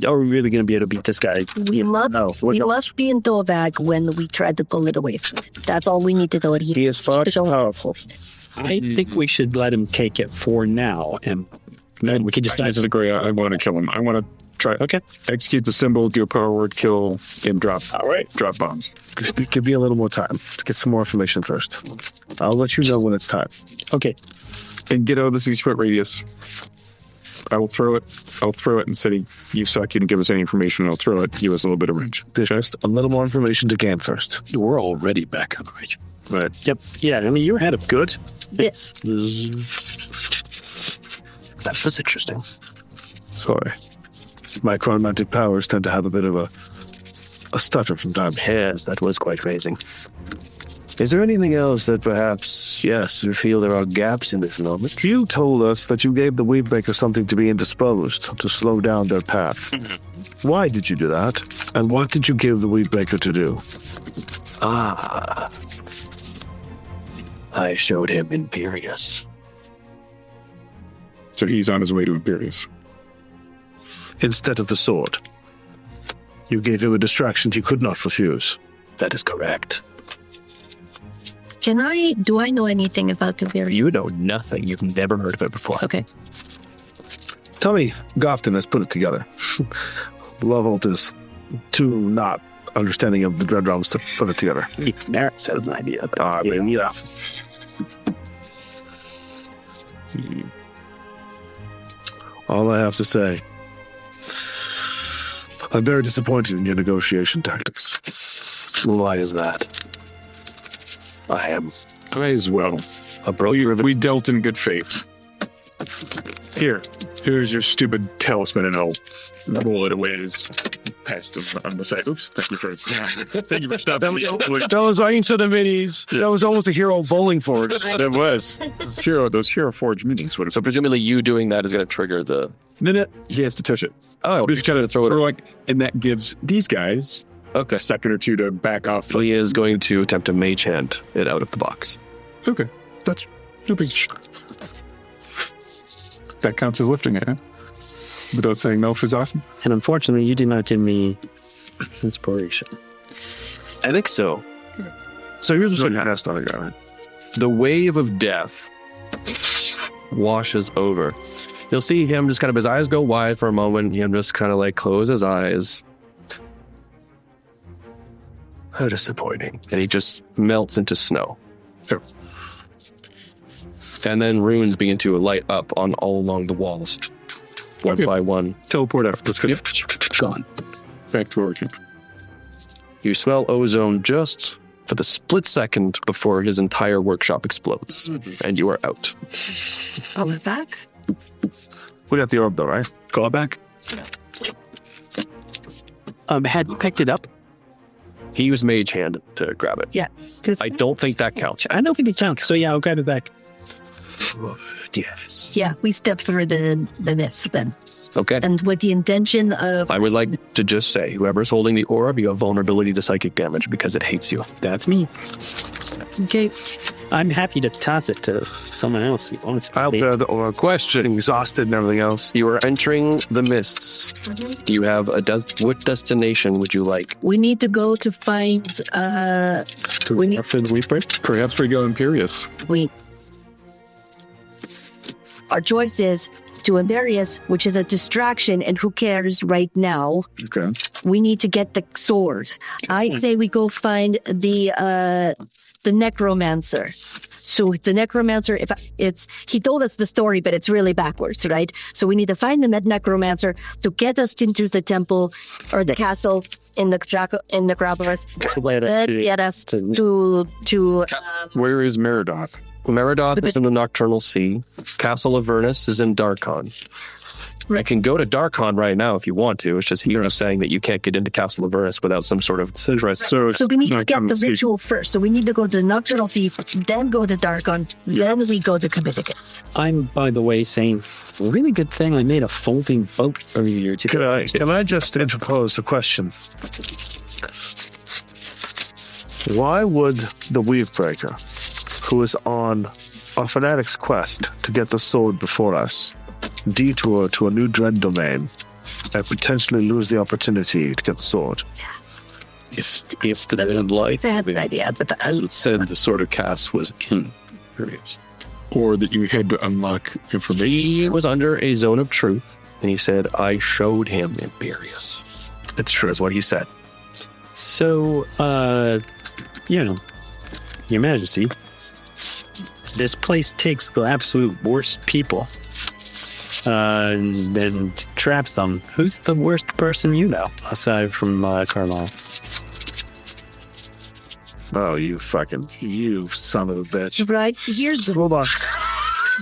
are we really going to be able to beat this guy? We must be in Dorvag when we try to pull it away. That's all we need to know. He is far too powerful. I think we should let him take it for now, and then we can decide. I agree. I want to kill him. I want to try. Okay. Execute the symbol, do a power word, kill, and drop. All right. Drop bombs. Give me a little more time to get some more information first. I'll let you know when it's time. Okay. And get out of the 60-foot radius. I will throw it. I'll throw it and say, you suck. You didn't give us any information. I'll throw it. Give us a little bit of range. Just a little more information to gain first. We're already back on the range. But Yep. Yeah, I mean, you're ahead of good. Yes. that was interesting. Sorry. My chronomantic powers tend to have a bit of a stutter from time to time. Yes, that was quite amazing. Is there anything else that perhaps, yes, you feel there are gaps in this knowledge? You told us that you gave the Weavebreaker something to be indisposed, to slow down their path. Why did you do that? And what did you give the Weavebreaker to do? Ah. I showed him Imperius. so he's on his way to Imperius. Instead of the sword. You gave him a distraction he could not refuse. That is correct. Do I know anything about Imperius? You know nothing. You've never heard of it before. Okay. Tommy Gofton has put it together. Loveholt is too not understanding of the Dread Realms to put it together. Merrick said an idea. Yeah. All I have to say, I'm very disappointed in your negotiation tactics. Why is that? I am. I as well. We dealt in good faith. Here's your stupid talisman, and I'll roll it away as past him on the side. Oops, thank you for stopping me. That was Einstein of Minis. That was almost a hero bowling forge. That was. Those Hero Forge minis. So presumably you doing that is going to trigger the... No, he has to touch it. Oh, Just gotta throw it. and that gives these guys Okay. a second or two to back off. So he is going to attempt to mage hand it out of the box. Okay, that's no big. That counts as lifting it, huh? Without saying Melf is awesome. And unfortunately, you did not give me inspiration. I think so. So here's what cast on a guy, right? The wave of death washes over. You'll see him just kind of, his eyes go wide for a moment. Him just kind of like close his eyes. How disappointing. And he just melts into snow. Oh. And then runes begin to light up on all along the walls. One Okay. by one. Teleport out. Let's go. Yep. Gone. Back to origin. You smell ozone just for the split second before his entire workshop explodes. And you are out. I'll be back. We got the orb though, right? Call it back. Had picked it up. He used mage hand to grab it. Yeah. I don't think that counts. I don't think it counts. So yeah, I'll grab it back. Yes. Yeah, we step through the mist then. Okay. And with the intention of... I would like to just say, whoever's holding the orb, you have vulnerability to psychic damage because it hates you. That's me. Okay. I'm happy to toss it to someone else who wants it. I'll bear the orb. Question. Exhausted and everything else. You are entering the mists. Do you have what destination would you like? We need to go to find... we need... Perhaps we go Imperius. Our choice is to Imperius, which is a distraction, and who cares right now? Okay. We need to get the sword. I say we go find the necromancer. So the necromancer, he told us the story, but it's really backwards, right? So we need to find the necromancer to get us into the temple or the castle in the Necropolis. Then get us to Where is Meridoth? Meridoth is in the Nocturnal Sea. Castle of Aebrynis is in Darkon. I can go to Darkon right now if you want to. It's just here saying that you can't get into Castle of Aebrynis without some sort of interest. So we need to get the ritual first. So we need to go to the Nocturnal Sea, then go to Darkon, then we go to Commemorating. I'm, by the way, saying, really good thing I made a folding boat earlier today. Can I just interpose a question? Why would the Weavebreaker, who is on a fanatic's quest to get the sword before us, detour to a new dread domain and potentially lose the opportunity to get the sword? If the dead light I have an idea, but said the sword of cast was in Imperius. Or that you had to unlock information. He was under a zone of truth, and he said, I showed him Imperius. It's true, is what he said. So, Your Majesty, this place takes the absolute worst people and then traps them. Who's the worst person you know, aside from Carlisle? Oh, you son of a bitch. right, here's the... Hold on.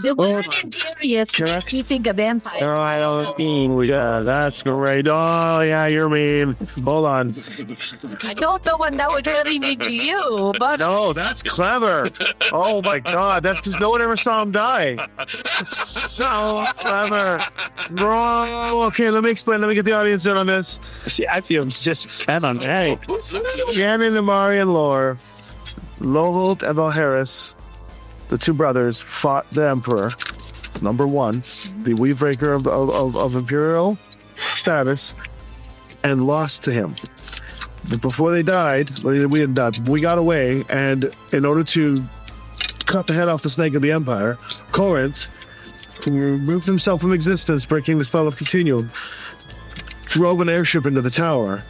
The word Imperius makes me think of vampire. Oh, I don't mean that's great. Oh, yeah, you're mean. Hold on. I don't know what that would really mean to you, but... No, that's clever. Oh, my God. That's because no one ever saw him die. So clever. Bro, okay, let me explain. Let me get the audience in on this. See, I feel just bad on hey. Ganon, Imaria, and Lore, Loholt and Valharis, the two brothers, fought the Emperor, number one, the Weavebreaker of Imperial status, and lost to him. But before they died, we didn't die, we got away, and in order to cut the head off the snake of the Empire, Corinth, who removed himself from existence, breaking the spell of Continuum, drove an airship into the tower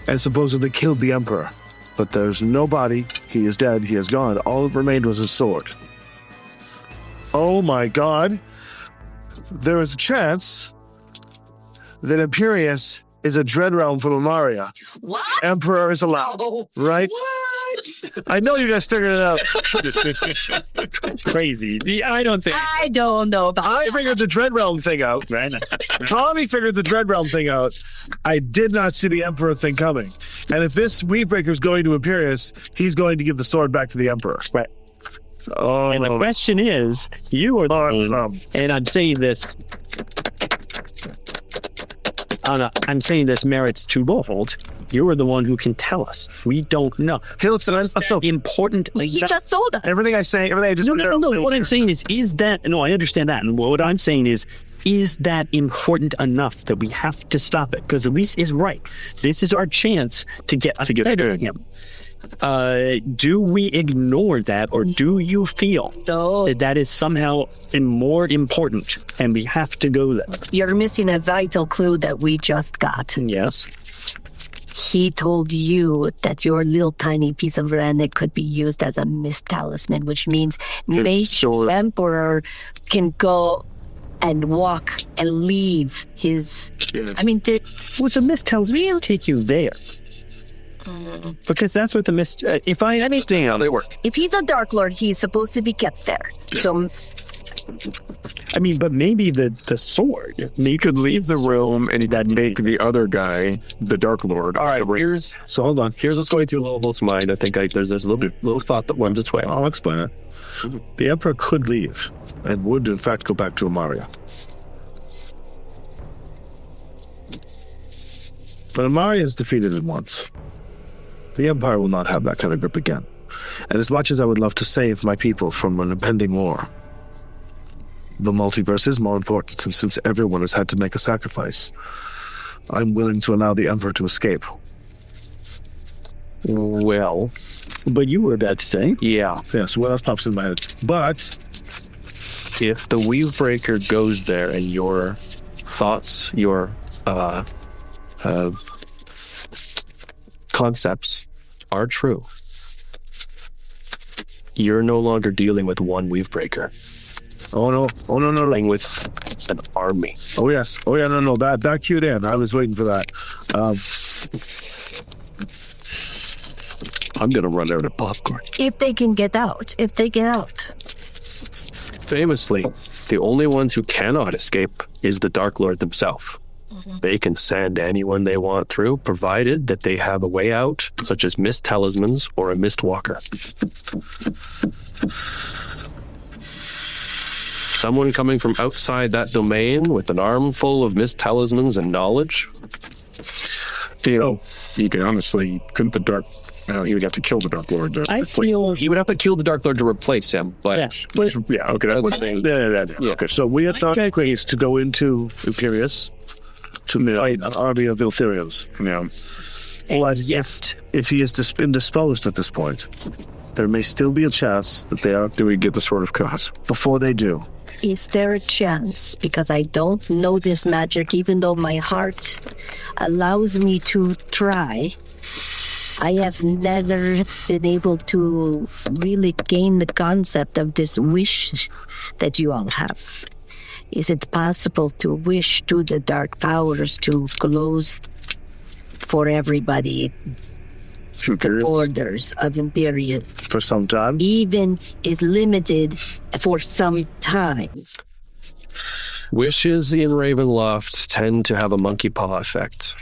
and supposedly killed the Emperor. But there's no body. He is dead. He is gone. All that remained was his sword. Oh my God. There is a chance that Imperius is a dread realm from Imaria. What? Emperor is allowed, right? I know you guys figured it out. It's crazy. I don't think. I don't know about I figured the dread realm thing out. Right? Tommy figured the dread realm thing out. I did not see the Emperor thing coming. And if this Weedbreaker is going to Imperius, he's going to give the sword back to the Emperor. Right. Oh, And the question is, you are awesome. and I'm saying this. I'm saying this merits to bold. You are the one who can tell us. We don't know. Hey, listen, that's so Important. He just sold us. everything I say, everything I just No. What I'm saying is that, no, I understand that. And what I'm saying is that important enough that we have to stop it? Because Elise is right. This is our chance to get ahead of him. Do we ignore that, or do you feel No. that is somehow more important and we have to go there? You're missing a vital clue that we just got. Yes. He told you that your little tiny piece of rennet could be used as a mist talisman, which means maybe the Emperor can go and walk and leave his... Yes. I mean, What's a mist talisman? We'll take you there. Because that's what the mist... if I understand how they work. if he's a Dark Lord, he's supposed to be kept there. So I mean, but maybe the sword. He could leave the room and he'd make the other guy the Dark Lord. All right, here's So hold on. here's what's going through Lowell's mind. I think there's this little thought that worms its way. I'll explain it. The Emperor could leave and would, in fact, go back to Imaria. But Imaria is defeated at once. The Empire will not have that kind of grip again. And as much as I would love to save my people from an impending war, the multiverse is more important, and since everyone has had to make a sacrifice, I'm willing to allow the Emperor to escape. Well, But you were about to say. yeah. Yeah, so what else pops in my head? But If the Weavebreaker goes there and your thoughts, your concepts are true, you're no longer dealing with one Weavebreaker. oh no, Dealing with an army. oh yes, oh yeah, no, that cued in. I was waiting for that. I'm gonna run out of popcorn. if they can get out, Famously, the only ones who cannot escape is the Dark Lord themselves. They can send anyone they want through, provided that they have a way out, such as mist talismans or a mist walker. Someone coming from outside that domain with an armful of mist talismans and knowledge. You know, you could honestly, couldn't the Dark... he would have to kill the Dark Lord. I feel. He would have to kill the Dark Lord to replace him, but Yeah. Okay, that's what Yeah. Okay, so we have Dark Ways to go into Imperius to fight an army of Iltherians. Yeah. If he is indisposed at this point, there may still be a chance that they are. Do we get the Sword of Chaos? Before they do, is there a chance? Because I don't know this magic, even though my heart allows me to try. I have never been able to really gain the concept of this wish that you all have. Is it possible to wish to the dark powers to close for everybody the borders of Imperius? for some time, Even is limited for some time. wishes in Ravenloft tend to have a monkey paw effect.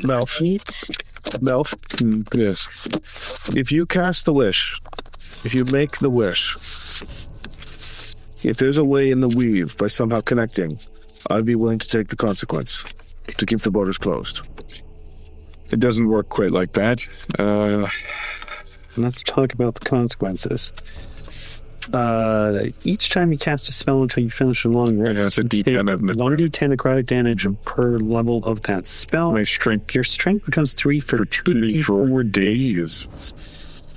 Melf, Right? Yes. if you cast the wish, if you make the wish, if there's a way in the weave by somehow connecting, I'd be willing to take the consequence to keep the borders closed. It doesn't work quite like that. Let's talk about the consequences. Each time you cast a spell until you finish a long rest, Yeah, it's a D10 of 1d10 necrotic damage per level of that spell. my strength Your strength becomes 3 for 2 for 4 days.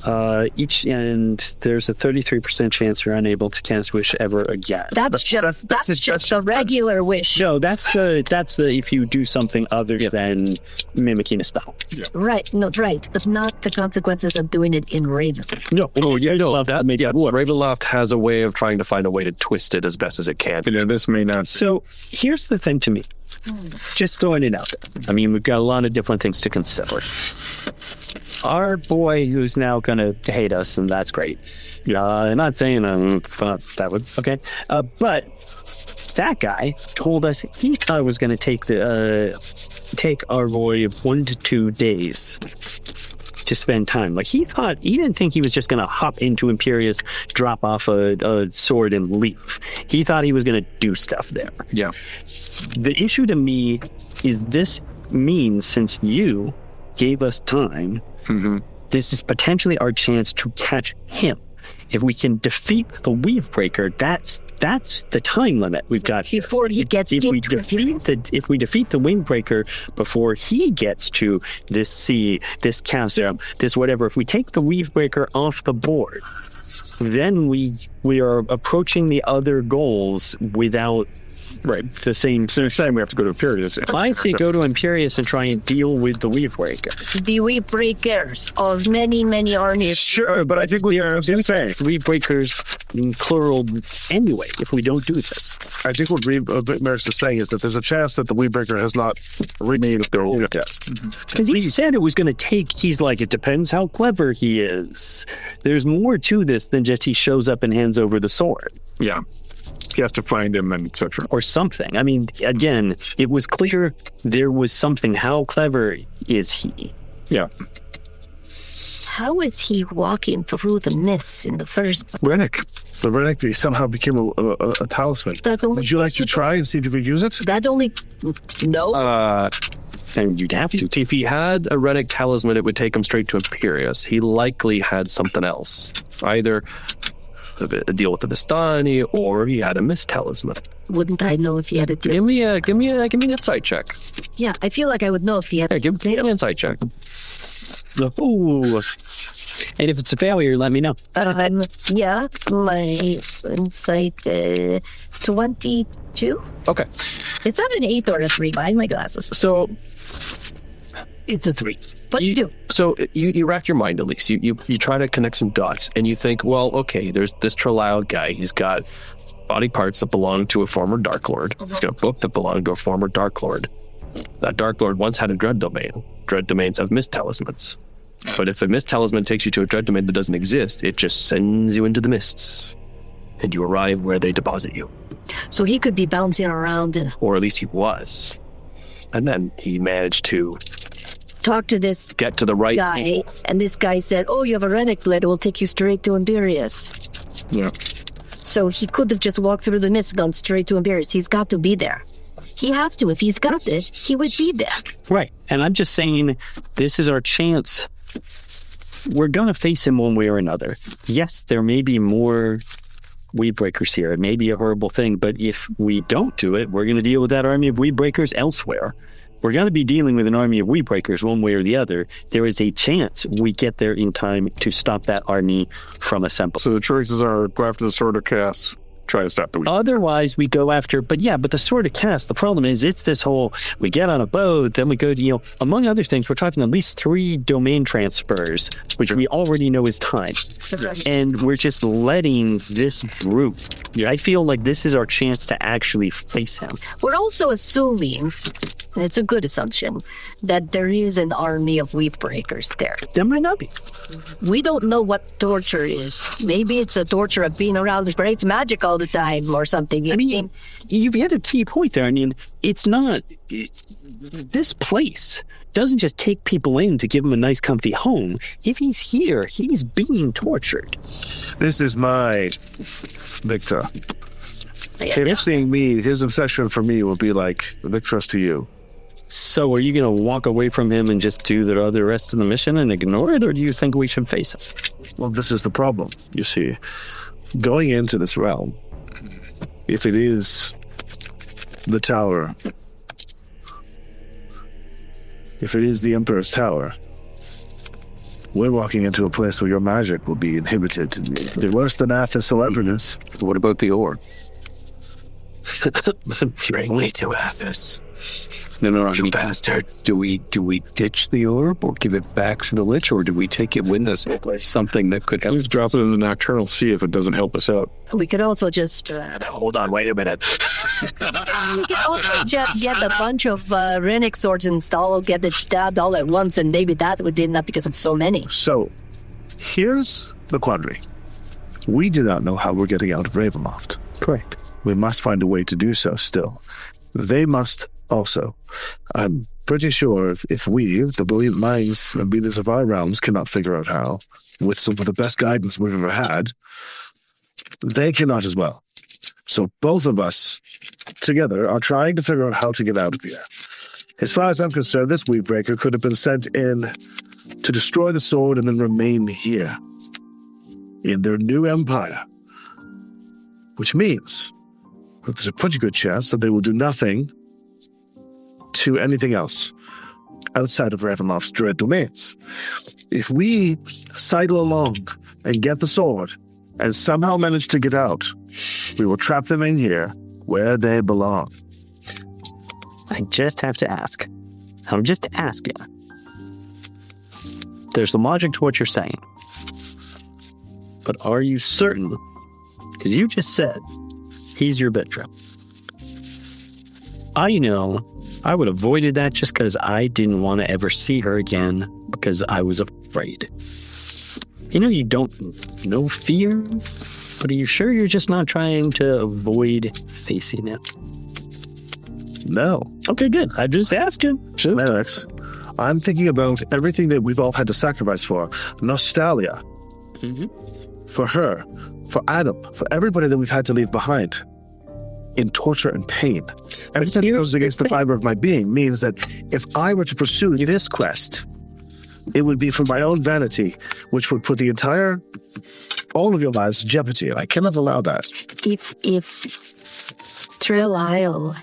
And there's a 33% chance you're unable to cast wish ever again. That's just a regular wish. No, that's the if you do something other than mimicking a spell. Right, no, right, but not the consequences of doing it in Raven. No. Oh, yeah, no, that yes, Ravenloft has a way of trying to find a way to twist it as best as it can. This may not. So here's the thing to me. Just throwing it out there. I mean, we've got a lot of different things to consider. Our boy who's now going to hate us, and that's great. I'm not saying that would, okay. But that guy told us he thought it was going to take our boy 1 to 2 days to spend time. Like, he didn't think he was just going to hop into Imperius, drop off a sword, and leave. He thought he was going to do stuff there. Yeah. The issue to me is this means, since you gave us time, this is potentially our chance to catch him. If we can defeat the Weavebreaker, that's the time limit we've got. Before he gets if we defeat the Windbreaker before he gets to this sea, this chasm, this whatever, if we take the Weavebreaker off the board, then we are approaching the other goals without the same. So you're saying we have to go to Imperius. I say go to Imperius and try and deal with the Weavebreaker. The Weavebreakers of many, many armies. Sure, but I think we are insane. Weavebreakers in plural anyway, if we don't do this. I think what Merrick's is saying is that there's a chance that the Weavebreaker has not remade their own test. Because he said it was going to take, he's like, it depends how clever he is. There's more to this than just he shows up and hands over the sword. Yeah. He has to find him and etc. Or something. I mean, again, it was clear there was something. How clever is he? Yeah. How is he walking through the mists in the first place? Rennick. The Rennick somehow became a talisman. Would you like to try and see if you could use it? No. And you'd have to. If he had a Rennick talisman, it would take him straight to Imperius. He likely had something else. Either a deal with the Vistani, or he had a mist talisman. Wouldn't I know if he had a deal? Give me an insight check. Yeah, I feel like I would know if he had Yeah, give me an insight check. Ooh. And if it's a failure, let me know. Yeah, my insight 22. Okay. Is that an 8 or a 3? Behind my glasses. So It's a 3. What do you do? So you rack your mind, at least. You try to connect some dots, and you think, well, okay, there's this Toril guy. He's got body parts that belong to a former Dark Lord. He's got a book that belonged to a former Dark Lord. That Dark Lord once had a Dread Domain. Dread Domains have mist talismans. But if a mist talisman takes you to a Dread Domain that doesn't exist, it just sends you into the mists. And you arrive where they deposit you. So he could be bouncing around. Or at least he was. And then he managed to Talk to this get to the right guy, and this guy said, "Oh, you have a Rennick blade. It will take you straight to Imperius." Yeah. So he could have just walked through the mist, gone straight to Imperius. He's got to be there. He has to. If he's got it, he would be there. Right. And I'm just saying, this is our chance. We're going to face him one way or another. Yes, there may be more Weavebreakers here. It may be a horrible thing, but if we don't do it, we're going to deal with that army of Weavebreakers elsewhere. We're going to be dealing with an army of Weavebreakers one way or the other. There is a chance we get there in time to stop that army from assembling. So the choices are go after the Sword of Chaos, try to stop the weak. Otherwise, we go after, but the Sword of Cast, the problem is it's this whole, we get on a boat, then we go to, among other things, we're talking at least 3 domain transfers, which we already know is time. And we're just letting this brute. I feel like this is our chance to actually face him. We're also assuming, and it's a good assumption, that there is an army of Weavebreakers there. There might not be. We don't know what torture is. Maybe it's a torture of being around the great magic all the time or something. I mean, you've hit a key point there. I mean, it's not... This place doesn't just take people in to give them a nice, comfy home. If he's here, he's being tortured. This is my Victor. Him seeing me, his obsession for me will be like Victor's to you. So are you going to walk away from him and just do the rest of the mission and ignore it, or do you think we should face him? Well, this is the problem, you see. Going into this realm, if it is the tower, if it is the Emperor's tower, We're walking into a place where your magic will be inhibited. It'll be worse than Athas or Aebrynis. What about the ore? Bring me to Athas. No, you bastard. Do we ditch the orb or give it back to the Lich, or do we take it with us? Something that could help. Let's drop it in the Nocturnal Sea if it doesn't help us out. We could also just Hold on, wait a minute. we could also just get a bunch of Renic swords installed, get it stabbed all at once, and maybe that would do that because it's so many. So, here's the quandary. We do not know how we're getting out of Ravenloft. Correct. We must find a way to do so still. They must also. I'm pretty sure if we, the brilliant minds and leaders of our realms, cannot figure out how, with some of the best guidance we've ever had, they cannot as well. So both of us together are trying to figure out how to get out of here. As far as I'm concerned, this Weedbreaker could have been sent in to destroy the sword and then remain here in their new empire. Which means that there's a pretty good chance that they will do nothing to anything else outside of Ravenloft's dread domains. If we sidle along and get the sword and somehow manage to get out, we will trap them in here where they belong. I just have to ask. I'm just asking. There's some logic to what you're saying. But are you certain? Because you just said he's your veteran. I know I would have avoided that just because I didn't want to ever see her again because I was afraid. You know, you don't know fear, but are you sure you're just not trying to avoid facing it? No. Okay, good. I just asked you. No, I'm thinking about everything that we've all had to sacrifice for. Nostalgia. For her. For Adam. For everybody that we've had to leave behind. In torture and pain. Everything that goes against the fiber of my being means that if I were to pursue this quest, it would be for my own vanity, which would put all of your lives in jeopardy, and I cannot allow that. If Toril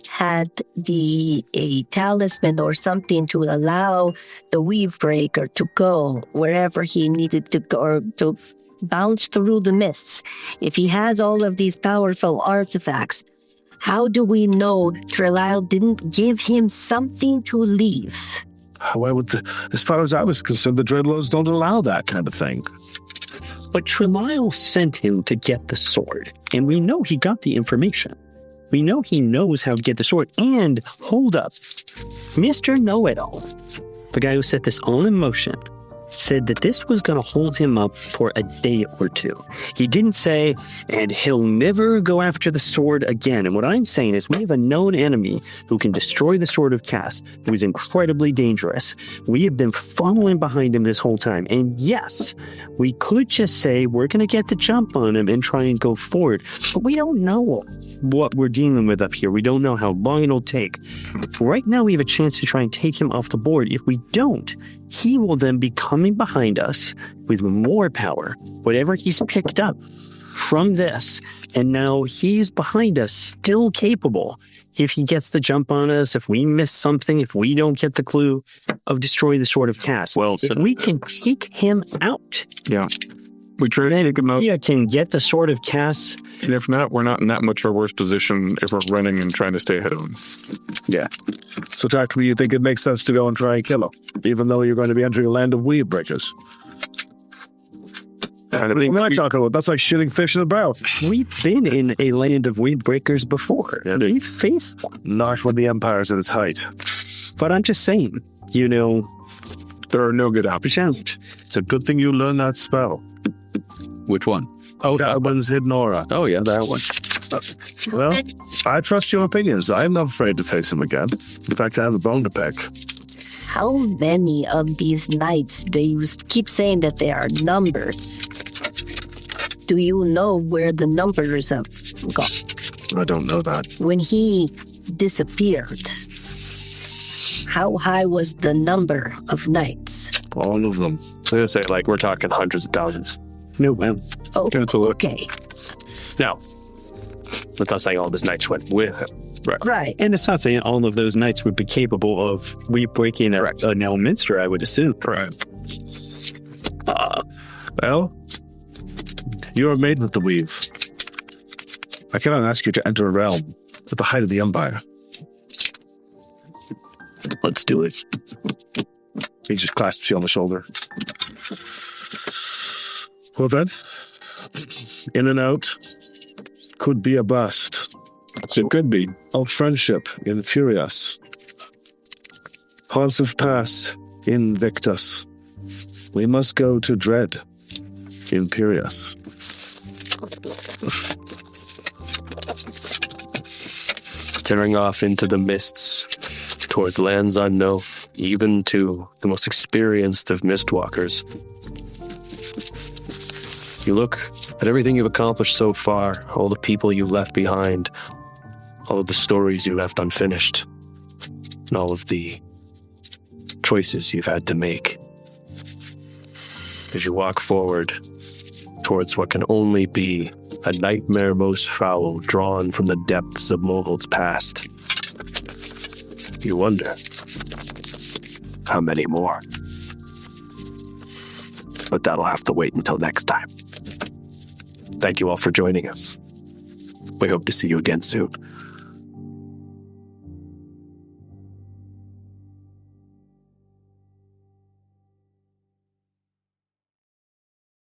had a talisman or something to allow the Weavebreaker to go wherever he needed to go, or to bounce through the mists, if he has all of these powerful artifacts, how do we know Toril didn't give him something to leave? Why would as far as I was concerned, the Dreadlords don't allow that kind of thing. But Toril sent him to get the sword, and we know he got the information. We know he knows how to get the sword. And, hold up, Mr. Know-It-All, the guy who set this all in motion, said that this was going to hold him up for a day or two. He didn't say, and he'll never go after the sword again. And what I'm saying is we have a known enemy who can destroy the Sword of Cass, who is incredibly dangerous. We have been following behind him this whole time. And yes, we could just say we're going to get the jump on him and try and go forward. But we don't know what we're dealing with up here. We don't know how long it'll take. Right now, we have a chance to try and take him off the board. If we don't, he will then be coming behind us with more power, whatever he's picked up from this. And now he's behind us, still capable, if he gets the jump on us, if we miss something, if we don't get the clue, of destroy the Sword of Cass. Well, we can take him out. Yeah. We try to take him out. Yeah, can get the Sword of Cass. And if not, we're not in that much of a worse position if we're running and trying to stay ahead of him. Yeah. So tactically, you think it makes sense to go and try and kill him, even though you're going to be entering a land of Weedbreakers? That's like shitting fish in the barrel. We've been in a land of Weedbreakers before. Yeah. We've faced one. Not when the Empire's at its height. But I'm just saying, you know, There are no good options. It's a good thing you learned that spell. Which one? Oh, that one's Hidden Aura. Oh, yeah, that one. Well, I trust your opinions. I'm not afraid to face him again. In fact, I have a bone to pick. How many of these knights do you keep saying that they are numbered? Do you know where the numbers have gone? I don't know that. When he disappeared, how high was the number of knights? All of them. I was going to say, like, we're talking hundreds of thousands. no, well, Oh, That's a look. okay. Now, let's not say all of his knights went with him. Right. and it's not saying all of those knights would be capable of breaking now Mystara, I would assume. Right. Well, you are made with the weave. I cannot ask you to enter a realm at the height of the Empire. Let's do it. He just clasps you on the shoulder. Well then, in and out could be a bust It could be. of friendship in Imperius. Halls have passed in Invictus. We must go to dread Imperius. Tearing off into the mists, towards lands unknown, even to the most experienced of mistwalkers. You look at everything you've accomplished so far, all the people you've left behind, all of the stories you left unfinished, and all of the choices you've had to make. As you walk forward towards what can only be a nightmare most foul drawn from the depths of Mogul's past, you wonder, how many more? But that'll have to wait until next time. Thank you all for joining us. We hope to see you again soon.